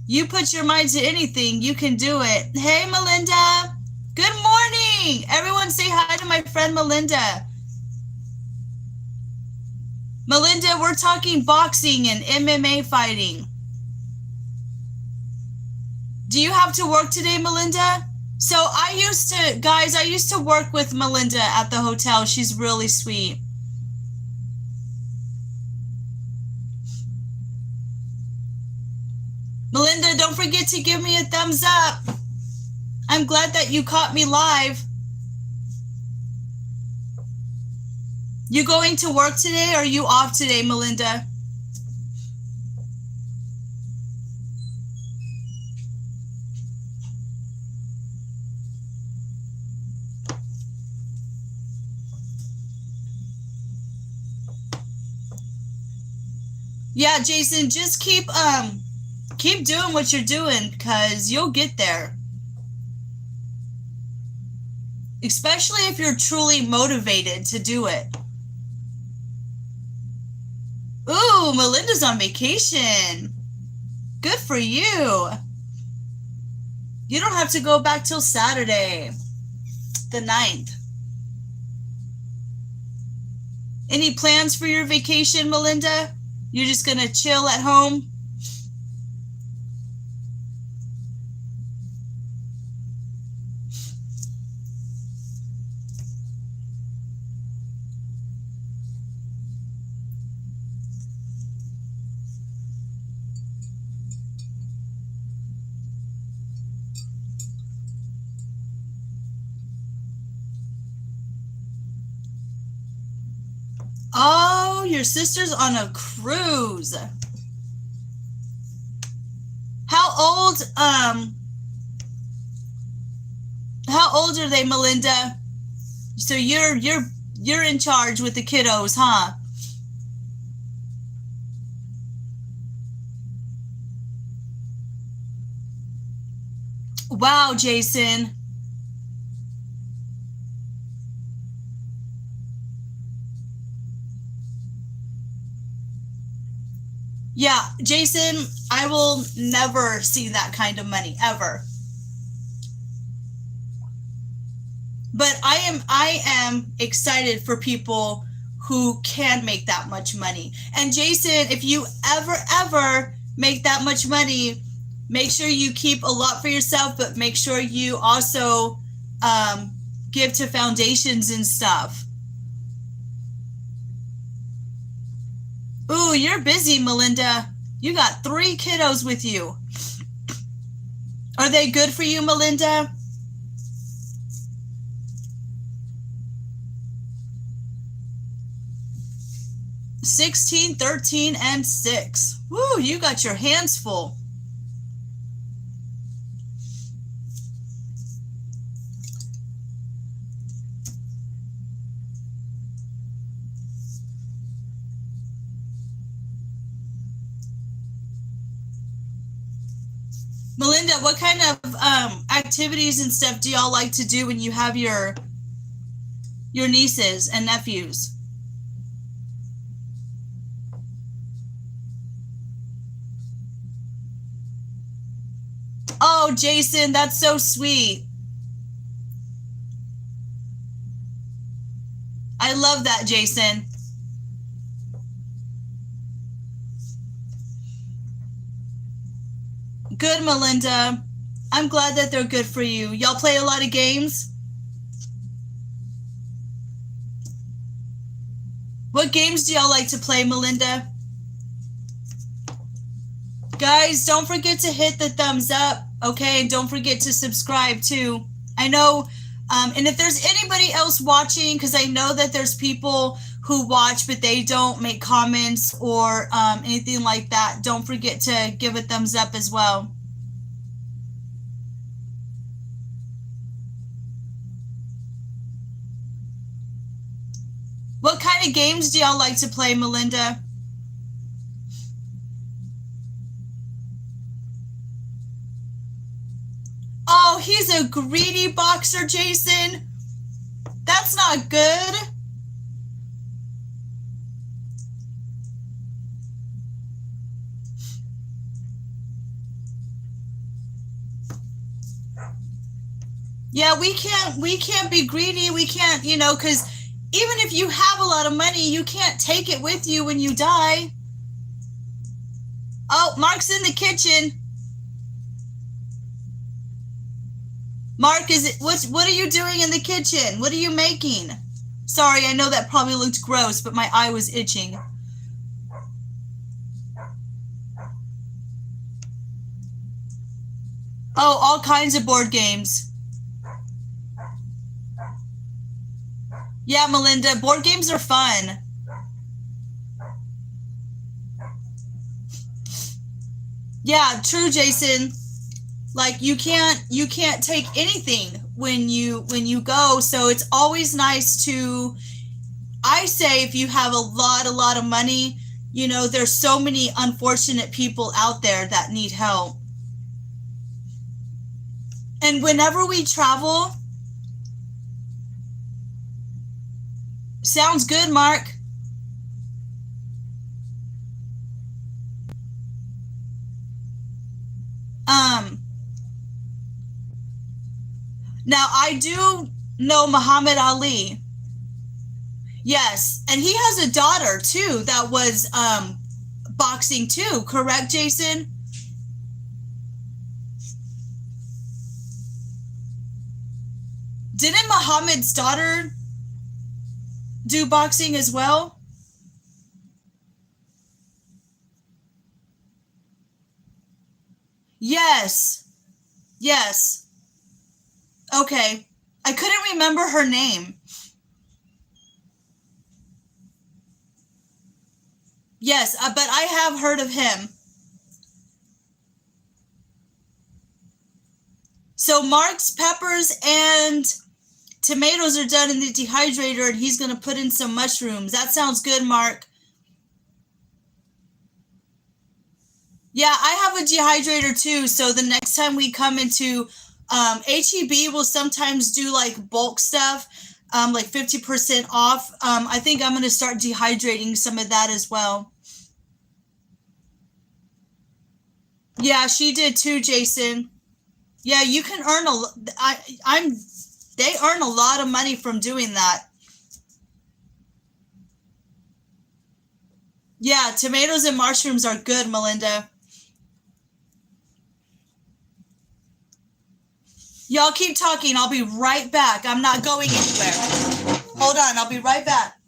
You put your mind to anything, you can do it. Hey, Melinda. Good morning. Everyone say hi to my friend Melinda. Melinda, we're talking boxing and MMA fighting. Do you have to work today, Melinda? So I used to work with Melinda at the hotel. She's really sweet. Melinda, don't forget to give me a thumbs up. I'm glad that you caught me live. You going to work today or are you off today, Melinda? Yeah, Jason, just keep doing what you're doing because you'll get there. Especially if you're truly motivated to do it. Ooh, Melinda's on vacation. Good for you. You don't have to go back till Saturday, the 9th. Any plans for your vacation, Melinda? You're just going to chill at home? Oh, your sister's on a cruise. How old are they, Melinda? So you're in charge with the kiddos, huh? Wow, Jason. Yeah, Jason, I will never see that kind of money ever. But I am excited for people who can make that much money. And Jason, if you ever make that much money, make sure you keep a lot for yourself, but make sure you also give to foundations and stuff. Ooh, you're busy, Melinda. You got 3 kiddos with you. Are they good for you, Melinda? 16, 13, and 6. Woo, you got your hands full. Melinda, what kind of activities and stuff do y'all like to do when you have your nieces and nephews? Oh, Jason, that's so sweet. I love that, Jason. Good, Melinda. I'm glad that they're good for you. Y'all play a lot of games? What games do y'all like to play, Melinda? Guys, don't forget to hit the thumbs up, okay? And don't forget to subscribe too. I know, and if there's anybody else watching, because I know that there's people who watch, but they don't make comments or anything like that, don't forget to give a thumbs up as well. What kind of games do y'all like to play, Melinda? Oh, he's a greedy boxer, Jason. That's not good. Yeah, we can't be greedy. We can't, because even if you have a lot of money, you can't take it with you when you die. Oh, Mark's in the kitchen. Mark, what are you doing in the kitchen? What are you making? Sorry, I know that probably looked gross, but my eye was itching. Oh, all kinds of board games. Yeah, Melinda, board games are fun. Yeah, true, Jason. Like you can't take anything when you go, so it's always nice to, I say, if you have a lot of money, there's so many unfortunate people out there that need help. And whenever we travel, sounds good, Mark. Now, I do know Muhammad Ali. Yes, and he has a daughter too that was boxing too, correct, Jason? Didn't Muhammad's daughter do boxing as well? Yes. Yes. Okay. I couldn't remember her name. Yes, but I have heard of him. So Mark's peppers and tomatoes are done in the dehydrator, and he's going to put in some mushrooms. That sounds good, Mark. Yeah, I have a dehydrator too, so the next time we come into HEB will sometimes do like bulk stuff, like 50% off. I think I'm going to start dehydrating some of that as well. Yeah, she did too, Jason. Yeah, you can earn they earn a lot of money from doing that. Yeah, tomatoes and mushrooms are good, Melinda. Y'all keep talking. I'll be right back. I'm not going anywhere. Hold on. I'll be right back.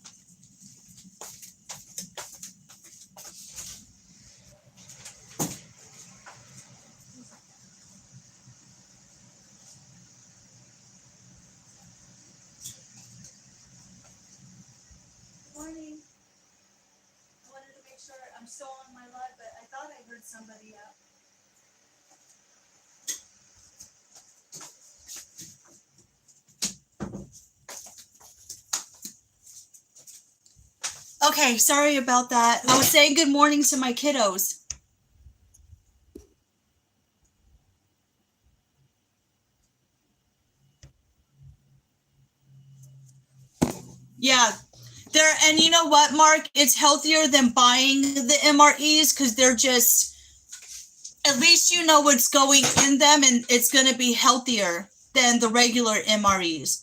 Morning. I wanted to make sure I'm still on my live, but I thought I heard somebody up. Okay, sorry about that. I was saying good morning to my kiddos. Yeah. And you know what, Mark? It's healthier than buying the MREs because they're just, at least you know what's going in them, and it's going to be healthier than the regular MREs.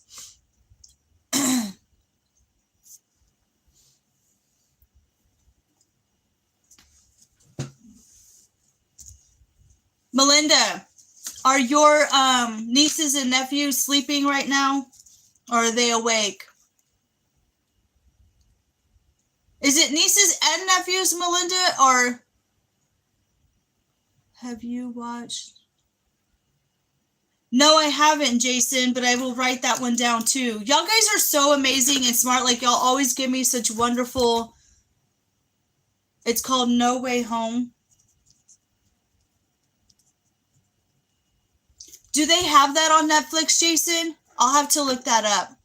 Melinda, are your nieces and nephews sleeping right now, or are they awake? Is it nieces and nephews, Melinda, or have you watched? No, I haven't, Jason, but I will write that one down too. Y'all guys are so amazing and smart. Like, y'all always give me such wonderful... It's called No Way Home. Do they have that on Netflix, Jason? I'll have to look that up.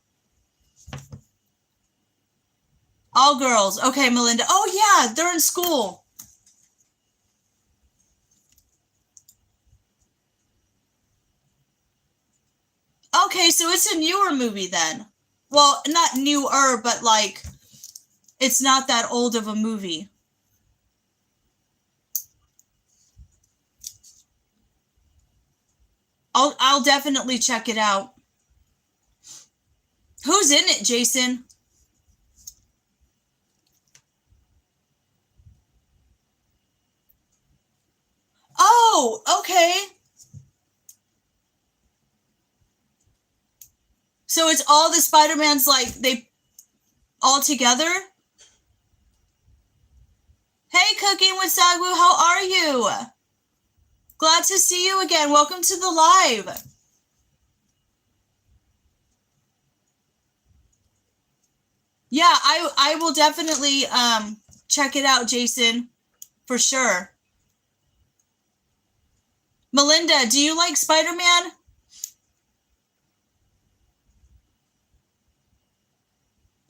All girls. Okay, Melinda. Oh, yeah, they're in school. Okay, so it's a newer movie then. Well, not newer, but like, it's not that old of a movie. I'll definitely check it out. Who's in it, Jason? Oh, okay. So it's all the Spider-Mans, like, they all together? Hey, Cooking with Sagwu, how are you? Glad to see you again. Welcome to the live. Yeah, I will definitely check it out, Jason, for sure. Melinda, do you like Spider-Man?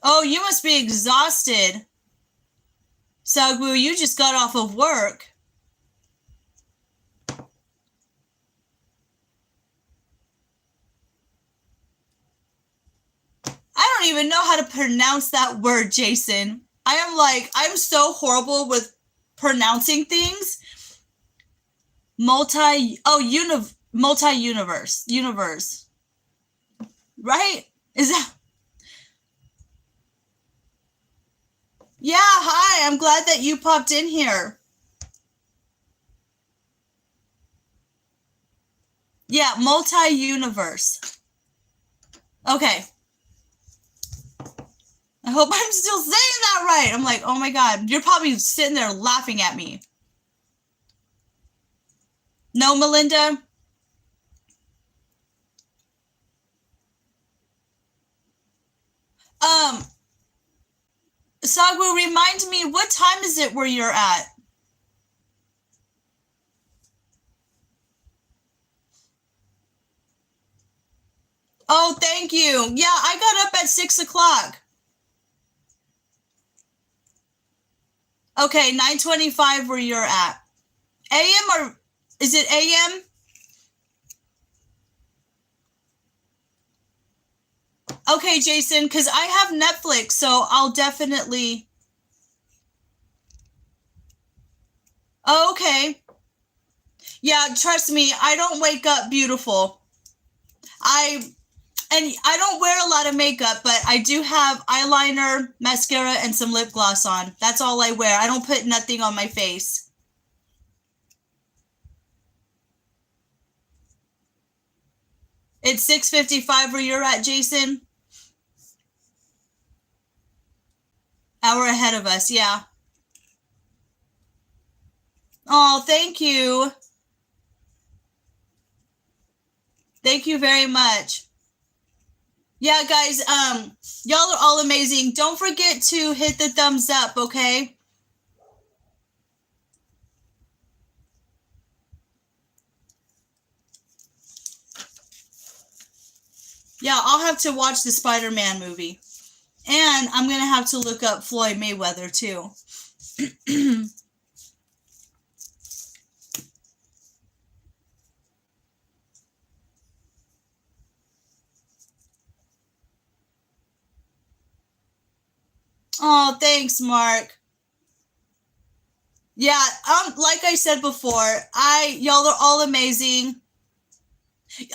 Oh, you must be exhausted. Sagwu, you just got off of work. I don't even know how to pronounce that word, Jason. I'm so horrible with pronouncing things. Multi-universe. Universe. Right? Is that? Yeah, hi. I'm glad that you popped in here. Yeah, multi-universe. Okay. I hope I'm still saying that right. I'm like, oh my God. You're probably sitting there laughing at me. No, Melinda? Sagwu, remind me, what time is it where you're at? Oh, thank you. Yeah, I got up at 6 o'clock. Okay, 9:25 where you're at. AM or is it AM? Okay, Jason, because I have Netflix, so I'll definitely. Oh, okay. Yeah, trust me, I don't wake up beautiful. And I don't wear a lot of makeup, but I do have eyeliner, mascara, and some lip gloss on. That's all I wear. I don't put nothing on my face. It's 6:55 where you're at, Jason. Hour ahead of us, yeah. Oh, thank you. Thank you very much. Yeah, guys, y'all are all amazing. Don't forget to hit the thumbs up, okay? Yeah, I'll have to watch the Spider-Man movie. And I'm going to have to look up Floyd Mayweather, too. Oh, thanks, Mark. Yeah, like I said before, y'all are all amazing.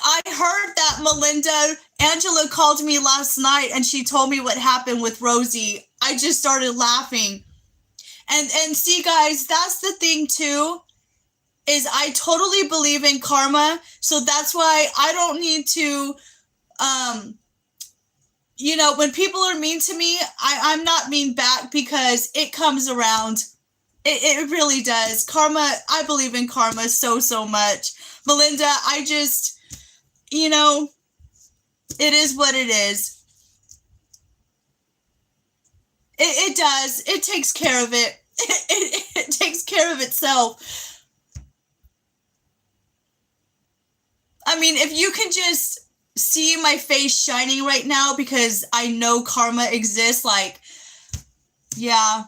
I heard that Angela called me last night and she told me what happened with Rosie. I just started laughing. And see, guys, that's the thing too, is I totally believe in karma. So that's why I don't need to, when people are mean to me, I'm not mean back because it comes around. It really does. Karma, I believe in karma so much. Melinda, I just, it is what it is. It does. It takes care of it. It takes care of itself. I mean, if you can just see my face shining right now because I know karma exists, like, yeah.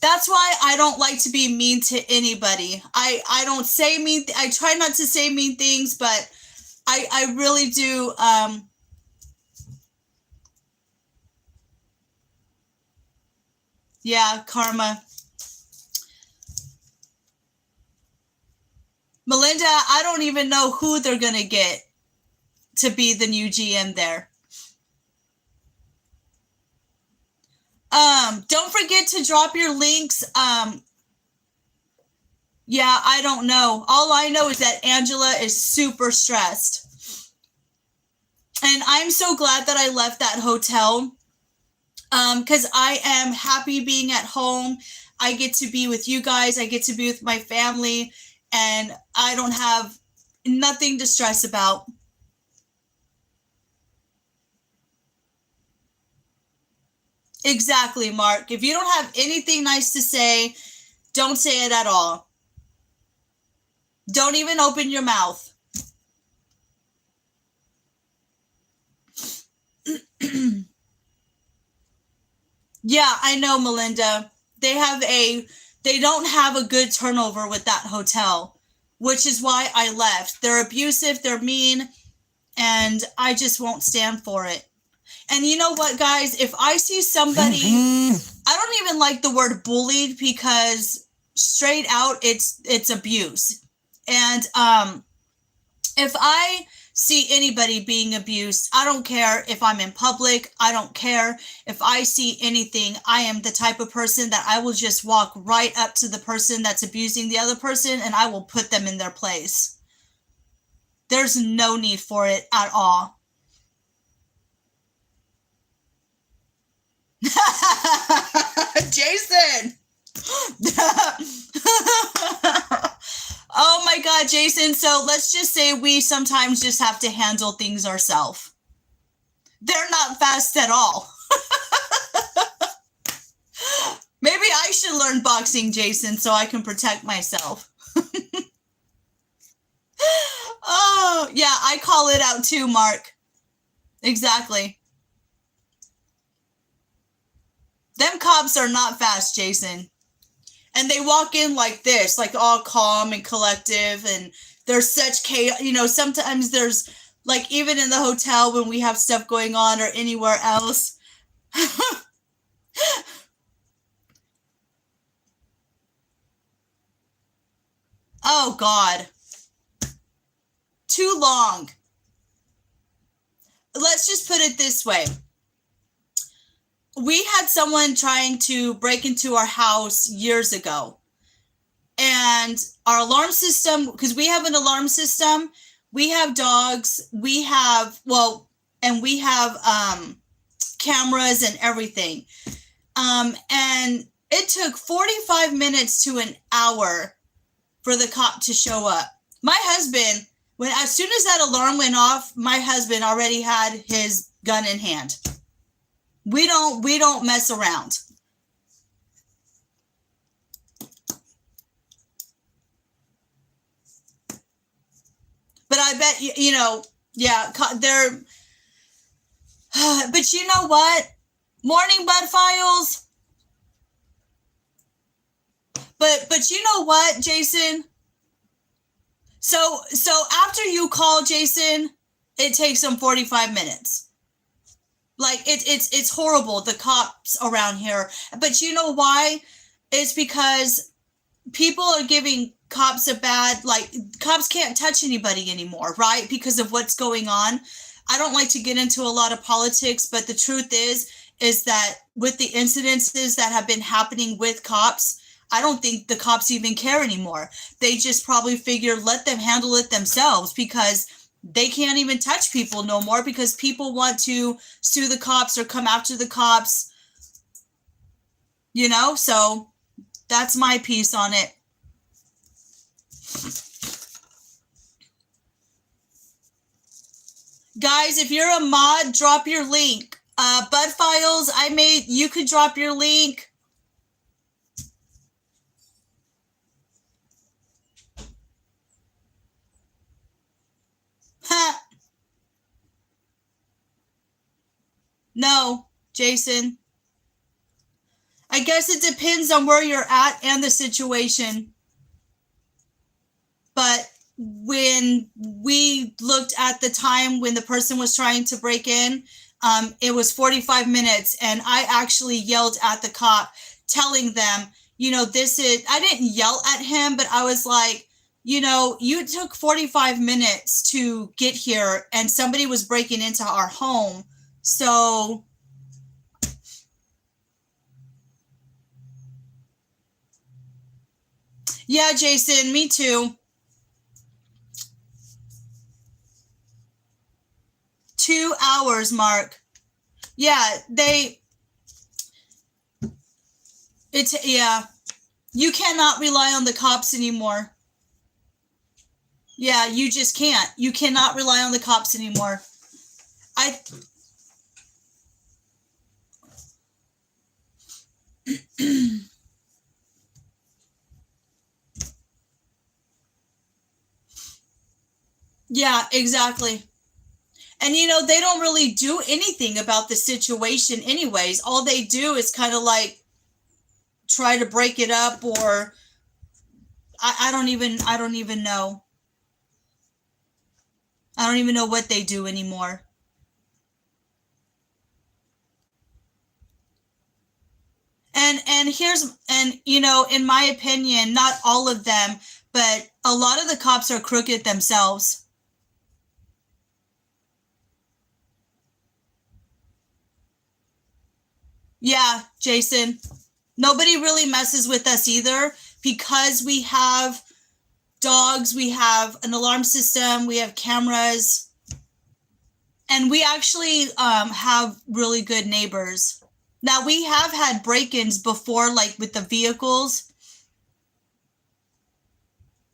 That's why I don't like to be mean to anybody. I don't say mean. I try not to say mean things, but I really do. Yeah, karma. Melinda, I don't even know who they're gonna get to be the new GM there. Don't forget to drop your links. Yeah, I don't know. All I know is that Angela is super stressed. And I'm so glad that I left that hotel. Because I am happy being at home. I get to be with you guys. I get to be with my family. And I don't have nothing to stress about. Exactly, Mark. If you don't have anything nice to say, don't say it at all. Don't even open your mouth. Yeah, I know, Melinda. They don't have a good turnover with that hotel, which is why I left. They're abusive, they're mean, and I just won't stand for it. And you know what, guys? If I see somebody, I don't even like the word bullied because straight out it's abuse. And If I see anybody being abused, I don't care if I'm in public. I don't care if I see anything. I am the type of person that I will just walk right up to the person that's abusing the other person and I will put them in their place. There's no need for it at all. Jason! Oh my God, Jason. So let's just say we sometimes just have to handle things ourselves. They're not fast at all. Maybe I should learn boxing, Jason, so I can protect myself. Oh, yeah, I call it out too, Mark. Exactly. Them cops are not fast, Jason. And they walk in like this, like all calm and collective, and there's such chaos. You know, sometimes there's, like, even in the hotel when we have stuff going on or anywhere else. Oh, God. Too long. Let's just put it this way. We had someone trying to break into our house years ago. And our alarm system, because we have an alarm system, we have dogs, we have, and we have cameras and everything. And it took 45 minutes to an hour for the cop to show up. My husband, as soon as that alarm went off, my husband already had his gun in hand. We don't mess around. But I bet, yeah, they're, but you know what? Morning, Bud Files. But you know what, Jason? So after you call, Jason, it takes them 45 minutes. Like, it's horrible, the cops around here. But you know why? It's because people are giving cops a bad, like, cops can't touch anybody anymore, right? Because of what's going on. I don't like to get into a lot of politics, but the truth is that with the incidences that have been happening with cops, I don't think the cops even care anymore. They just probably figure, let them handle it themselves, because they can't even touch people no more because people want to sue the cops or come after the cops, so that's my piece on it. Guys, if you're a mod, drop your link. Bud Files, you could drop your link. No, Jason. I guess it depends on where you're at and the situation. But when we looked at the time when the person was trying to break in, it was 45 minutes. And I actually yelled at the cop telling them, I didn't yell at him, but I was like, you took 45 minutes to get here and somebody was breaking into our home. So yeah, Jason, me too. 2 hours, Mark. Yeah, you cannot rely on the cops anymore. Yeah, you just can't. You cannot rely on the cops anymore. Yeah, exactly. And, they don't really do anything about the situation anyways. All they do is kind of like try to break it up, or I don't even know. I don't even know what they do anymore. And in my opinion, not all of them, but a lot of the cops are crooked themselves. Yeah, Jason. Nobody really messes with us either because we have dogs, we have an alarm system, we have cameras, and we actually have really good neighbors. Now, we have had break-ins before, like with the vehicles.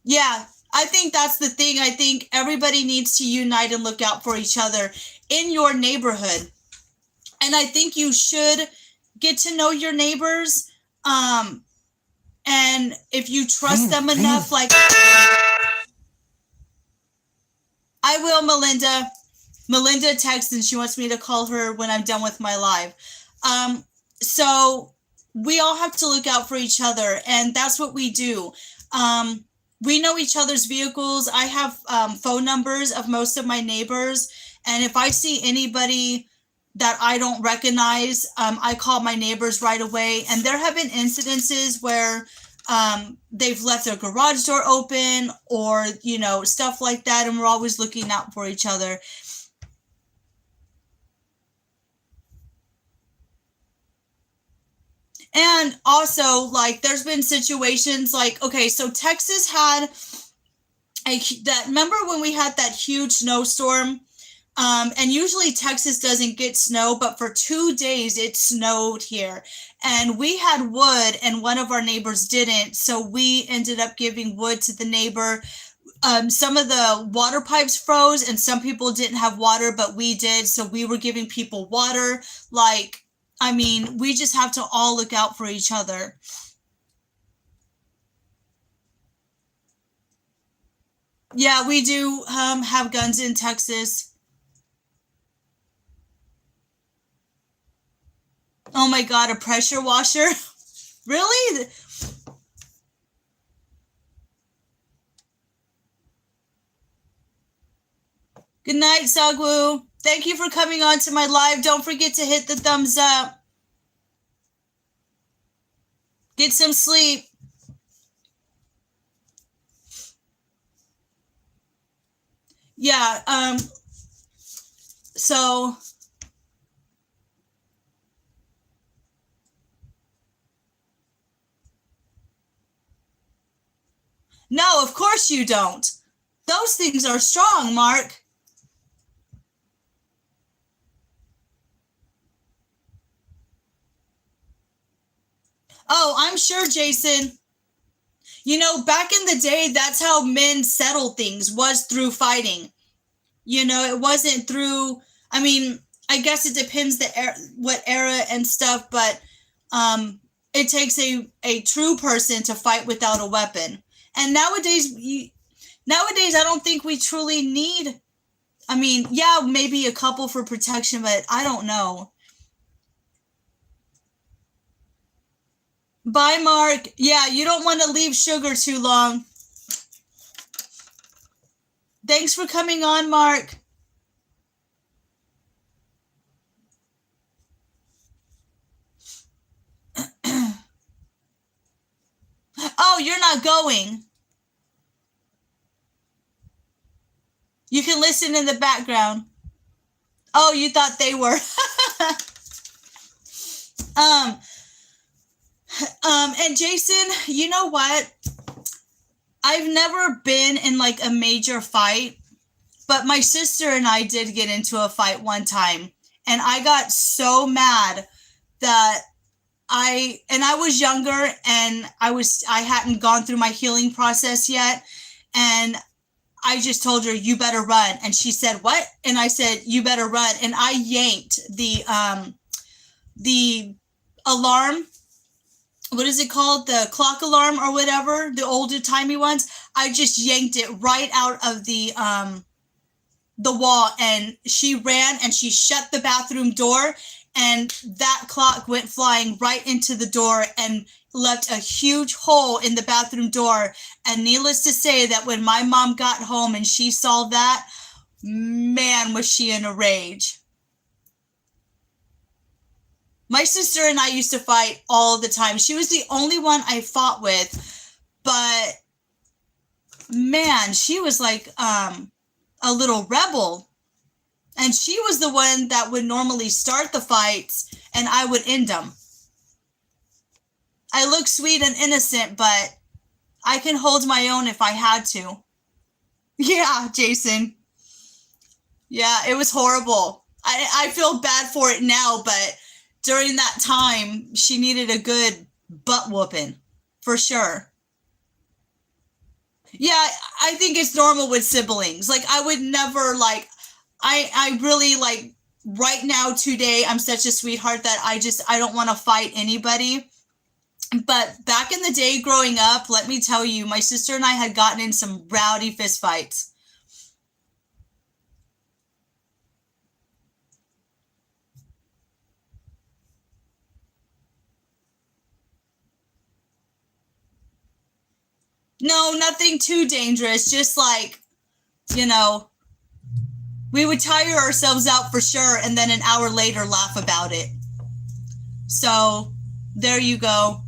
Yeah, I think that's the thing. I think everybody needs to unite and look out for each other in your neighborhood. And I think you should get to know your neighbors. And if you trust them enough, like I will, Melinda. Melinda texts and she wants me to call her when I'm done with my live. So we all have to look out for each other, and that's what we do. We know each other's vehicles. I have phone numbers of most of my neighbors, and if I see anybody that I don't recognize, I call my neighbors right away. And there have been incidences where they've left their garage door open or, you know, stuff like that, and we're always looking out for each other. And also, like, there's been situations like, okay, so Texas had remember when we had that huge snowstorm? And usually Texas doesn't get snow, but for 2 days it snowed here. And we had wood and one of our neighbors didn't. So we ended up giving wood to the neighbor. Some of the water pipes froze and some people didn't have water, but we did. So we were giving people water. Like, I mean, we just have to all look out for each other. Yeah, we do have guns in Texas. Oh my God, a pressure washer? Really? Good night, Sagwu. Thank you for coming on to my live. Don't forget to hit the thumbs up. Get some sleep. Yeah, so no, of course you don't. Those things are strong, Mark. Oh, I'm sure, Jason. You know, back in the day, that's how men settled things, was through fighting. You know, it wasn't through, I mean, I guess it depends what era and stuff, but it takes a true person to fight without a weapon. And nowadays, I don't think we truly need, I mean, yeah, maybe a couple for protection, but I don't know. Bye, Mark. Yeah, you don't want to leave sugar too long. Thanks for coming on, Mark. Oh, you're not going. You can listen in the background. Oh, you thought they were. And Jason, you know what? I've never been in like a major fight, but my sister and I did get into a fight one time, and I got so mad that I was younger and I hadn't gone through my healing process yet, and I just told her, "You better run." And she said, "What?" And I said, "You better run." And I yanked the alarm. What is it called? The clock alarm or whatever, the older timey ones. I just yanked it right out of the wall, and she ran and she shut the bathroom door, and that clock went flying right into the door and left a huge hole in the bathroom door. And needless to say that when my mom got home and she saw that, man, was she in a rage. My sister and I used to fight all the time. She was the only one I fought with, but man, she was like a little rebel. And she was the one that would normally start the fights and I would end them. look sweet and innocent, but I can hold my own if I had to. Yeah, Jason. Yeah, it was horrible. I feel bad for it now, but during that time, she needed a good butt whooping, for sure. Yeah, I think it's normal with siblings. Like, I would never, like, I really, like, right now, today, I'm such a sweetheart that I don't want to fight anybody. But back in the day growing up, let me tell you, my sister and I had gotten in some rowdy fistfights. No, nothing too dangerous. Just like, you know, we would tire ourselves out for sure, and then an hour later laugh about it. So there you go.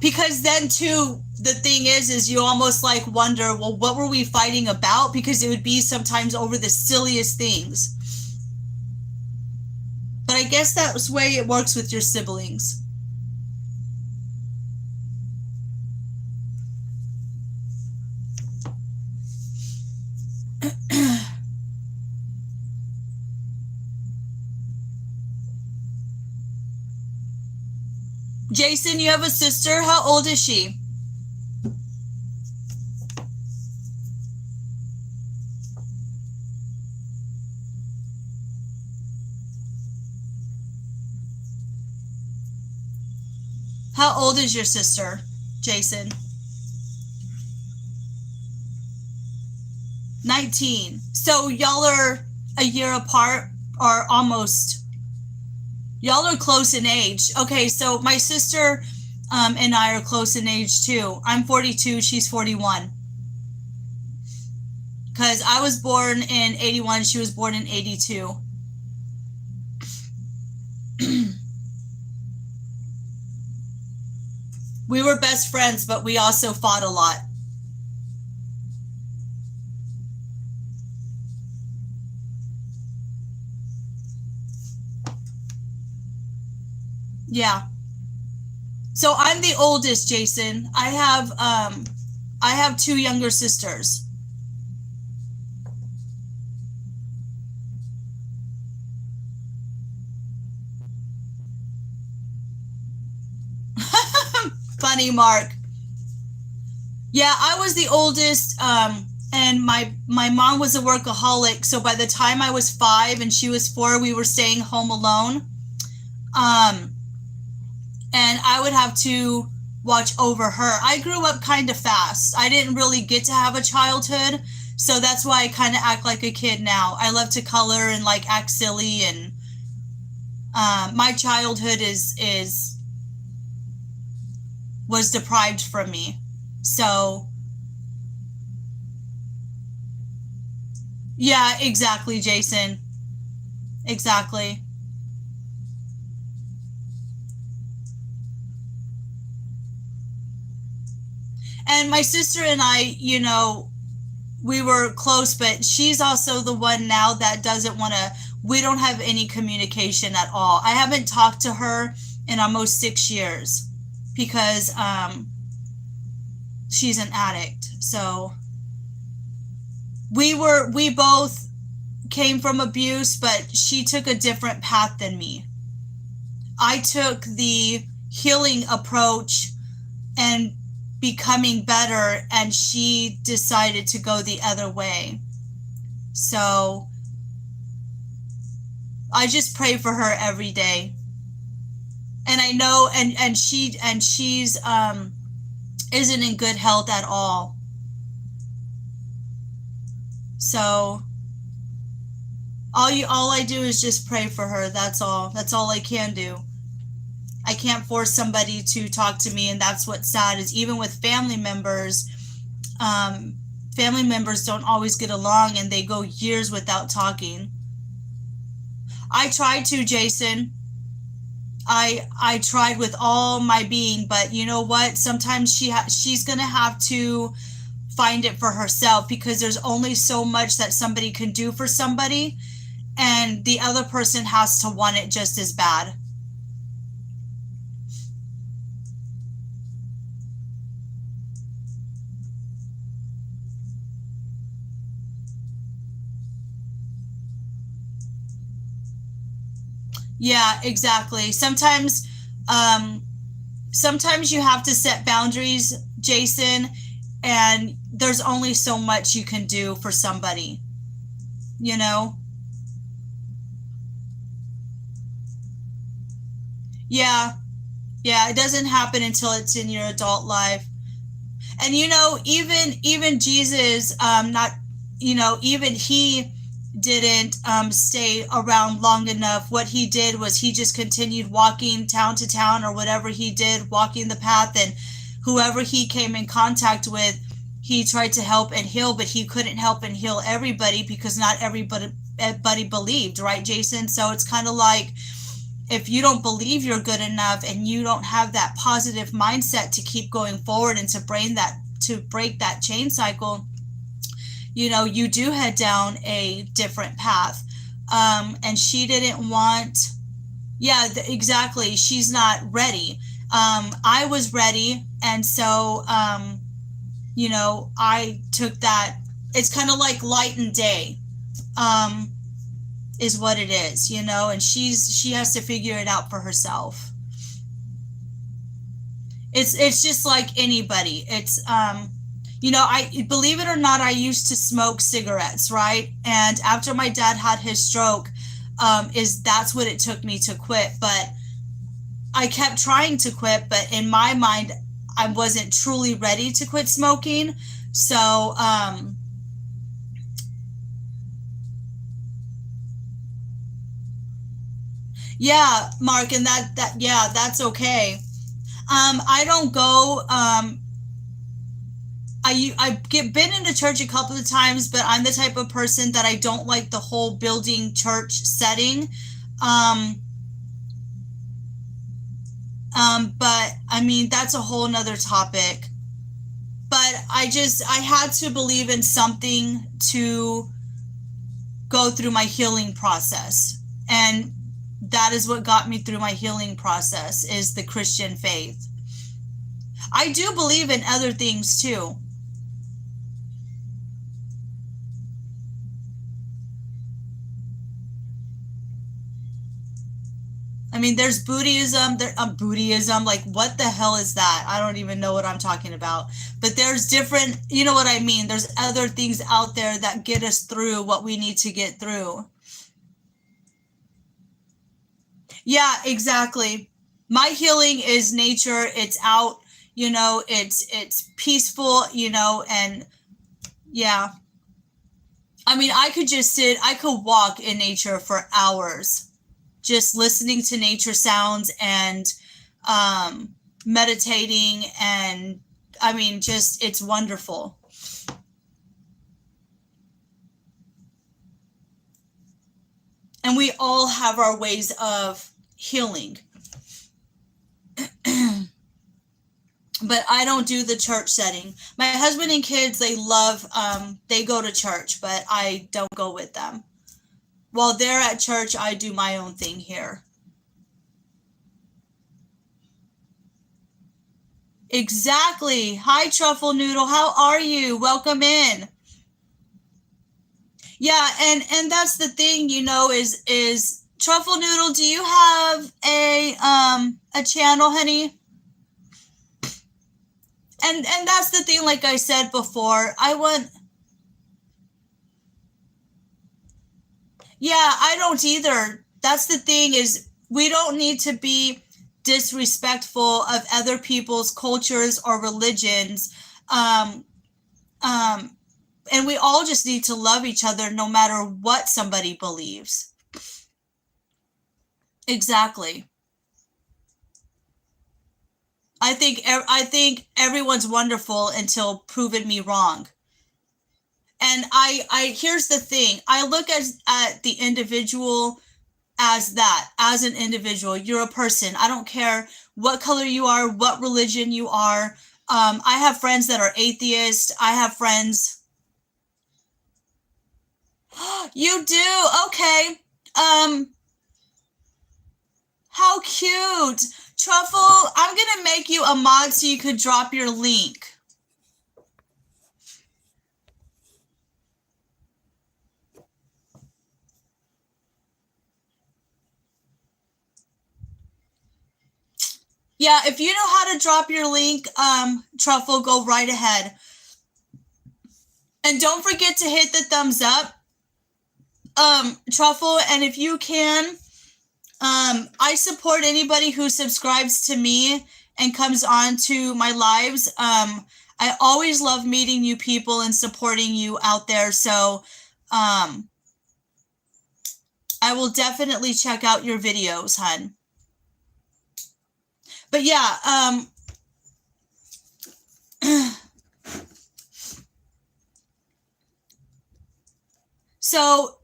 Because then too, the thing is you almost like wonder, well, what were we fighting about? Because it would be sometimes over the silliest things. But I guess that's the way it works with your siblings. Jason, you have a sister? How old is she? How old is your sister, Jason? 19. So y'all are a year apart, or almost. Y'all are close in age. Okay, so my sister and I are close in age too. I'm 42, she's 41. Because I was born in 81, she was born in 82. We were best friends, but we also fought a lot. Yeah. So I'm the oldest, Jason. I have two younger sisters. Funny, Mark. Yeah, I was the oldest, and my mom was a workaholic. So by the time I was 5 and she was 4, we were staying home alone. And I would have to watch over her. I grew up kind of fast. I didn't really get to have a childhood, so that's why I kind of act like a kid now. I love to color and like act silly, and my childhood was deprived from me. So yeah, exactly, Jason. Exactly. And my sister and I, we were close, but she's also the one now that doesn't want to, we don't have any communication at all. I haven't talked to her in almost 6 years because she's an addict. So we both came from abuse, but she took a different path than me. I took the healing approach and becoming better, and she decided to go the other way. So I just pray for her every day. And I know and she's isn't in good health at all. So all I do is just pray for her. That's all. That's all I can do. I can't force somebody to talk to me, and that's what's sad is even with family members don't always get along, and they go years without talking. I tried to, Jason. I tried with all my being, but you know what? Sometimes she's gonna have to find it for herself, because there's only so much that somebody can do for somebody, and the other person has to want it just as bad. Yeah, exactly. Um, sometimes you have to set boundaries, Jason, and there's only so much you can do for somebody, you know? Yeah, yeah, it doesn't happen until it's in your adult life. And even Jesus, not, even he didn't stay around long enough. What he did was he just continued walking town to town or whatever he did, walking the path, and whoever he came in contact with, he tried to help and heal, but he couldn't help and heal everybody because not everybody believed, right, Jason? So it's kind of like, if you don't believe you're good enough and you don't have that positive mindset to keep going forward and to break that chain cycle, you do head down a different path. And she didn't want, yeah, exactly. She's not ready. I was ready. And so, I took that. It's kind of like light and day. Um, is what it is, and she has to figure it out for herself. It's just like anybody. It's I believe it or not, I used to smoke cigarettes, right? And after my dad had his stroke, is that's what it took me to quit. But I kept trying to quit, but in my mind, I wasn't truly ready to quit smoking. So yeah, Mark, and yeah, that's okay. I don't go. I get been into church a couple of times, but I'm the type of person that I don't like the whole building church setting. Um, but I mean that's a whole nother topic. But I had to believe in something to go through my healing process, and that is what got me through my healing process is the Christian faith. I do believe in other things too. I mean, there's Buddhism. Buddhism, like what the hell is that? I don't even know what I'm talking about. But there's different, you know what I mean? There's other things out there that get us through what we need to get through. Yeah, exactly. My healing is nature. It's out, it's peaceful, and yeah. I mean, I could walk in nature for hours, just listening to nature sounds and um, meditating. And I mean, just, it's wonderful. And we all have our ways of healing. But I don't do the church setting. My husband and kids, they go to church, but I don't go with them. While they're at church, I do my own thing here. Exactly. Hi, Truffle Noodle. How are you? Welcome in. Yeah, and that's the thing, is Truffle Noodle, do you have a channel, honey? And that's the thing, like I said before, yeah, I don't either. That's the thing, is we don't need to be disrespectful of other people's cultures or religions. Um, um, and we all just need to love each other no matter what somebody believes. Exactly. I think everyone's wonderful until proven me wrong. And I here's the thing. I look at the individual as that, as an individual. You're a person. I don't care what color you are, what religion you are. I have friends that are atheist. I have friends. You do? Okay. Um, how cute. Truffle, I'm gonna make you a mod so you could drop your link. Yeah, if you know how to drop your link, Truffle, go right ahead. And don't forget to hit the thumbs up, Truffle, and if you can, I support anybody who subscribes to me and comes on to my lives. I always love meeting new people and supporting you out there. So, I will definitely check out your videos, hun. But yeah, so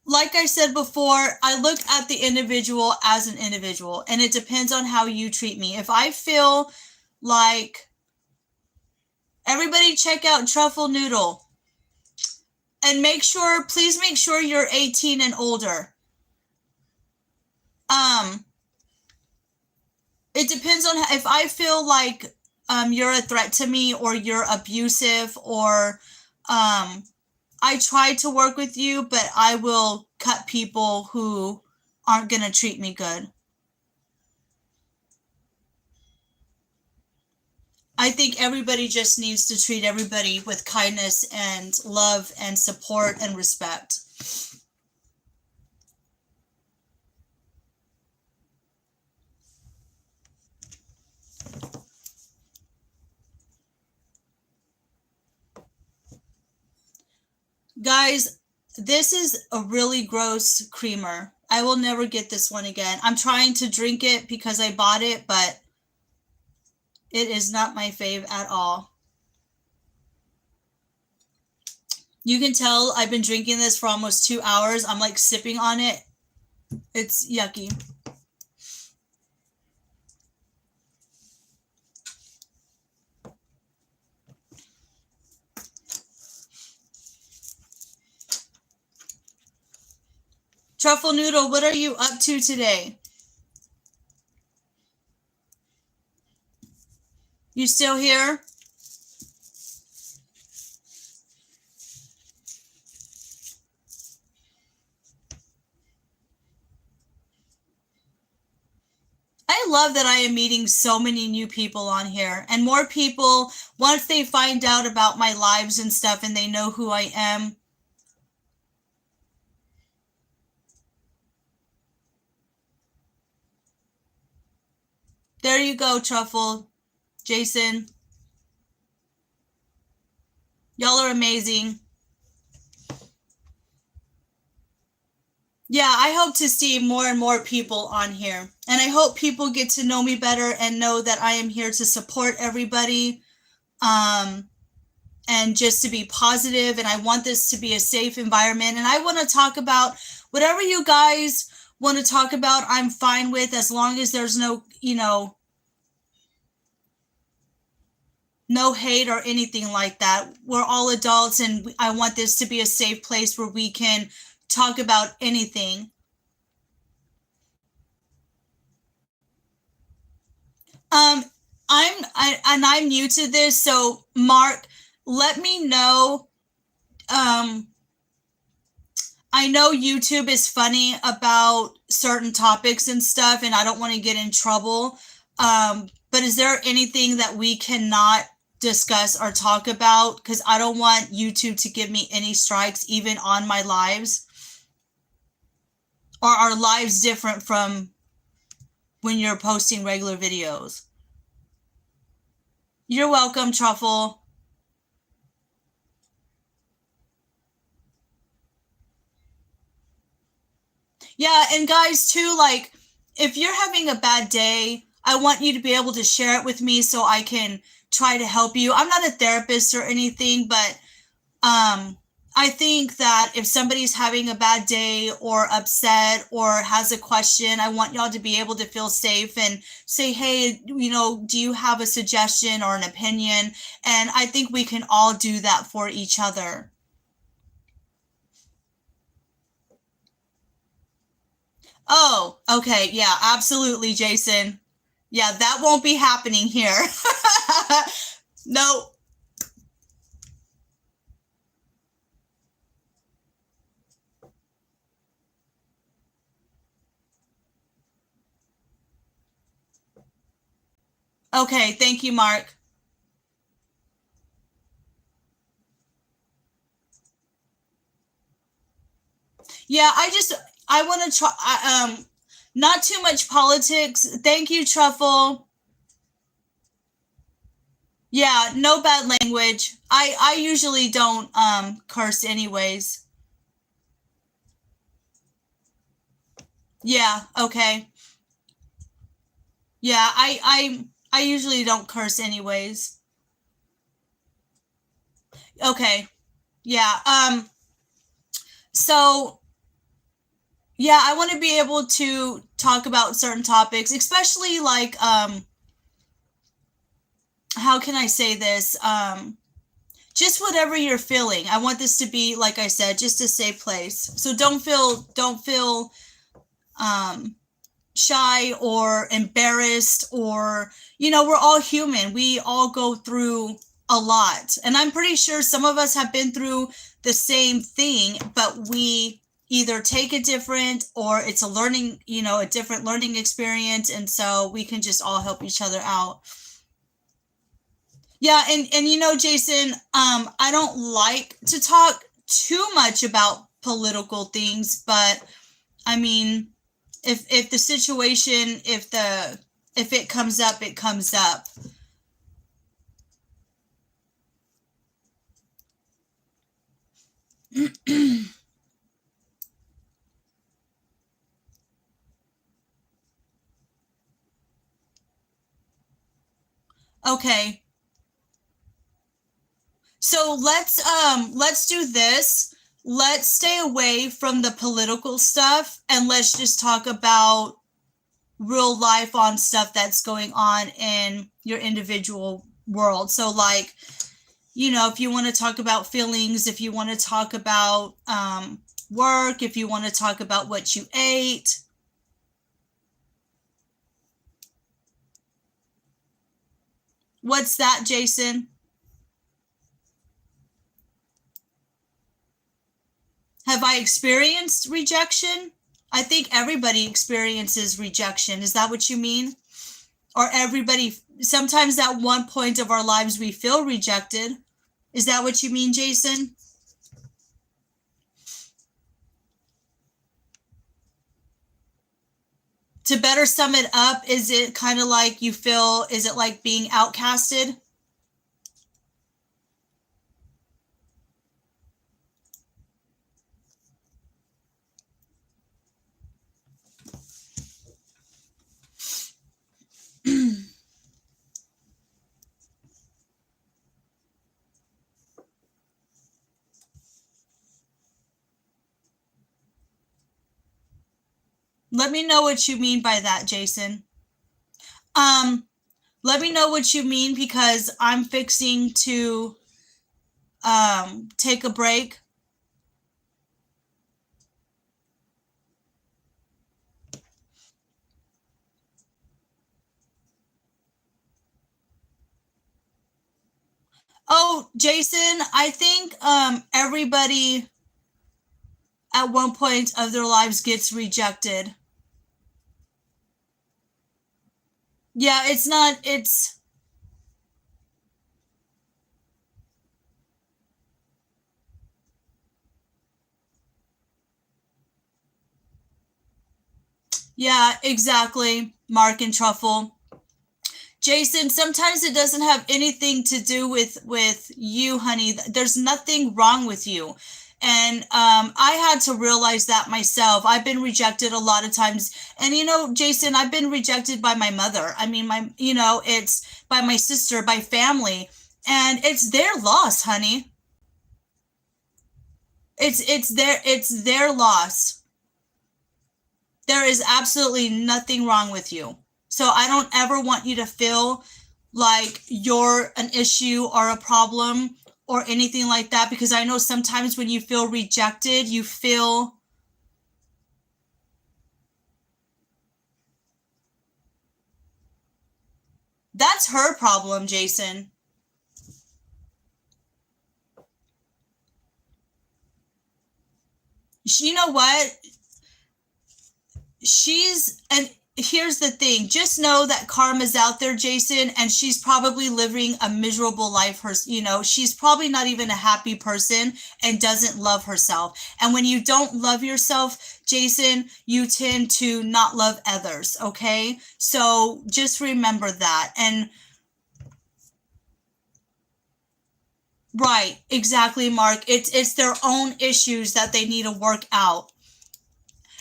like I said before, I look at the individual as an individual, and it depends on how you treat me. If I feel like, everybody check out Truffle Noodle, and please make sure you're 18 and older. It depends on if I feel like you're a threat to me, or you're abusive, or I try to work with you, but I will cut people who aren't going to treat me good. I think everybody just needs to treat everybody with kindness and love and support and respect. Guys, this is a really gross creamer. I will never get this one again. I'm trying to drink it because I bought it, but it is not my fave at all. You can tell I've been drinking this for almost 2 hours. I'm like sipping on it. It's yucky. Truffle Noodle, what are you up to today? You still here? I love that I am meeting so many new people on here, and more people, once they find out about my lives and stuff and they know who I am. There you go, Truffle. Jason. Y'all are amazing. Yeah, I hope to see more and more people on here. And I hope people get to know me better and know that I am here to support everybody. And just to be positive, and I want this to be a safe environment. And I want to talk about whatever you guys want to talk about. I'm fine with, as long as there's no, no hate or anything like that. We're all adults, and I want this to be a safe place where we can talk about anything. I'm new to this, so Mark, let me know. I know YouTube is funny about certain topics and stuff, and I don't want to get in trouble. But is there anything that we cannot discuss or talk about? Because I don't want YouTube to give me any strikes, even on my lives. Or are lives different from when you're posting regular videos? You're welcome, Truffle. Yeah, and guys, too, like, if you're having a bad day, I want you to be able to share it with me so I can try to help you. I'm not a therapist or anything, but I think that if somebody's having a bad day or upset or has a question, I want y'all to be able to feel safe and say, hey, do you have a suggestion or an opinion? And I think we can all do that for each other. Oh, okay. Yeah, absolutely, Jason. Yeah, that won't be happening here. No. Okay, thank you, Mark. Yeah, I want to try not too much politics. Thank you, Truffle. Yeah, no bad language. I usually don't curse anyways. Yeah, okay. Yeah, I usually don't curse anyways. Okay. Yeah. So yeah, I want to be able to talk about certain topics, especially like how can I say this? Just whatever you're feeling. I want this to be, like I said, just a safe place. So don't feel um shy or embarrassed, or we're all human. We all go through a lot, and I'm pretty sure some of us have been through the same thing, but we either take it different, or it's a learning, a different learning experience, and so we can just all help each other out. Yeah, and Jason, I don't like to talk too much about political things, but I mean, if the situation, if it comes up, it comes up. Okay. So let's do this. Let's stay away from the political stuff, and let's just talk about real life on stuff that's going on in your individual world. So like, if you want to talk about feelings, if you want to talk about work, if you want to talk about what you ate. What's that, Jason? Have I experienced rejection? I think everybody experiences rejection. Is that what you mean? Or everybody, sometimes at one point of our lives, we feel rejected. Is that what you mean, Jason? To better sum it up, is it kind of like you feel, is it like being outcasted? Let me know what you mean by that, Jason. Um, Let me know what you mean, because I'm fixing to take a break. Oh, Jason, I think everybody at one point of their lives gets rejected. Yeah, it's not, it's, yeah, exactly, Mark and Truffle. Jason, sometimes it doesn't have anything to do with you, honey. There's nothing wrong with you. And I had to realize that myself. I've been rejected a lot of times. And Jason, I've been rejected by my mother. I mean, it's by my sister, by family. And it's their loss, honey. It's their loss. There is absolutely nothing wrong with you. So I don't ever want you to feel like you're an issue or a problem or anything like that, because I know sometimes when you feel rejected, you feel, that's her problem, Jason. You know what? She's, and here's the thing. Just know that karma's out there, Jason, and she's probably living a miserable life. She's probably not even a happy person and doesn't love herself. And when you don't love yourself, Jason, you tend to not love others, okay? So just remember that. And right, exactly, Mark. It's their own issues that they need to work out.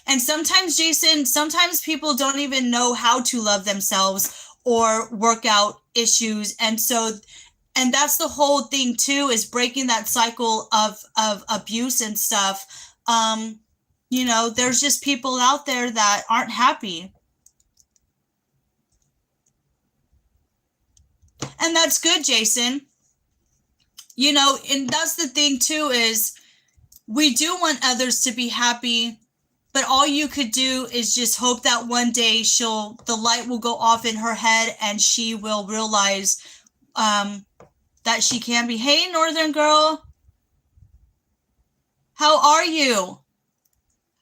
And sometimes, Jason, sometimes people don't even know how to love themselves or work out issues. And that's the whole thing too, is breaking that cycle of abuse and stuff. There's just people out there that aren't happy. And that's good, Jason. And that's the thing too, is we do want others to be happy. But all you could do is just hope that one day the light will go off in her head and she will realize that she can be. Hey, Northern Girl. How are you?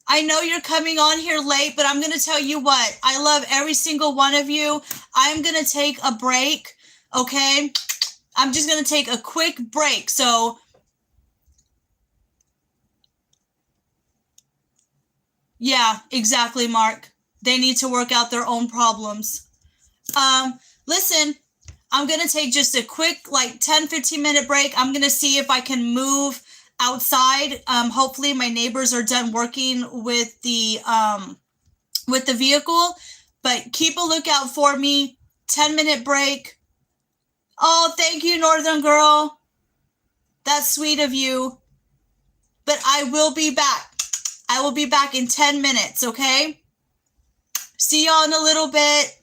I know you're coming on here late, but I'm going to tell you what. I love every single one of you. I'm going to take a break, okay? I'm just going to take a quick break. So yeah, exactly, Mark. They need to work out their own problems. Listen, I'm going to take just a quick, 10-15 minute break. I'm going to see if I can move outside. Hopefully my neighbors are done working with the vehicle, but keep a lookout for me. 10-minute break. Oh, thank you, Northern Girl. That's sweet of you. But I will be back. I will be back in 10 minutes, okay? See y'all in a little bit.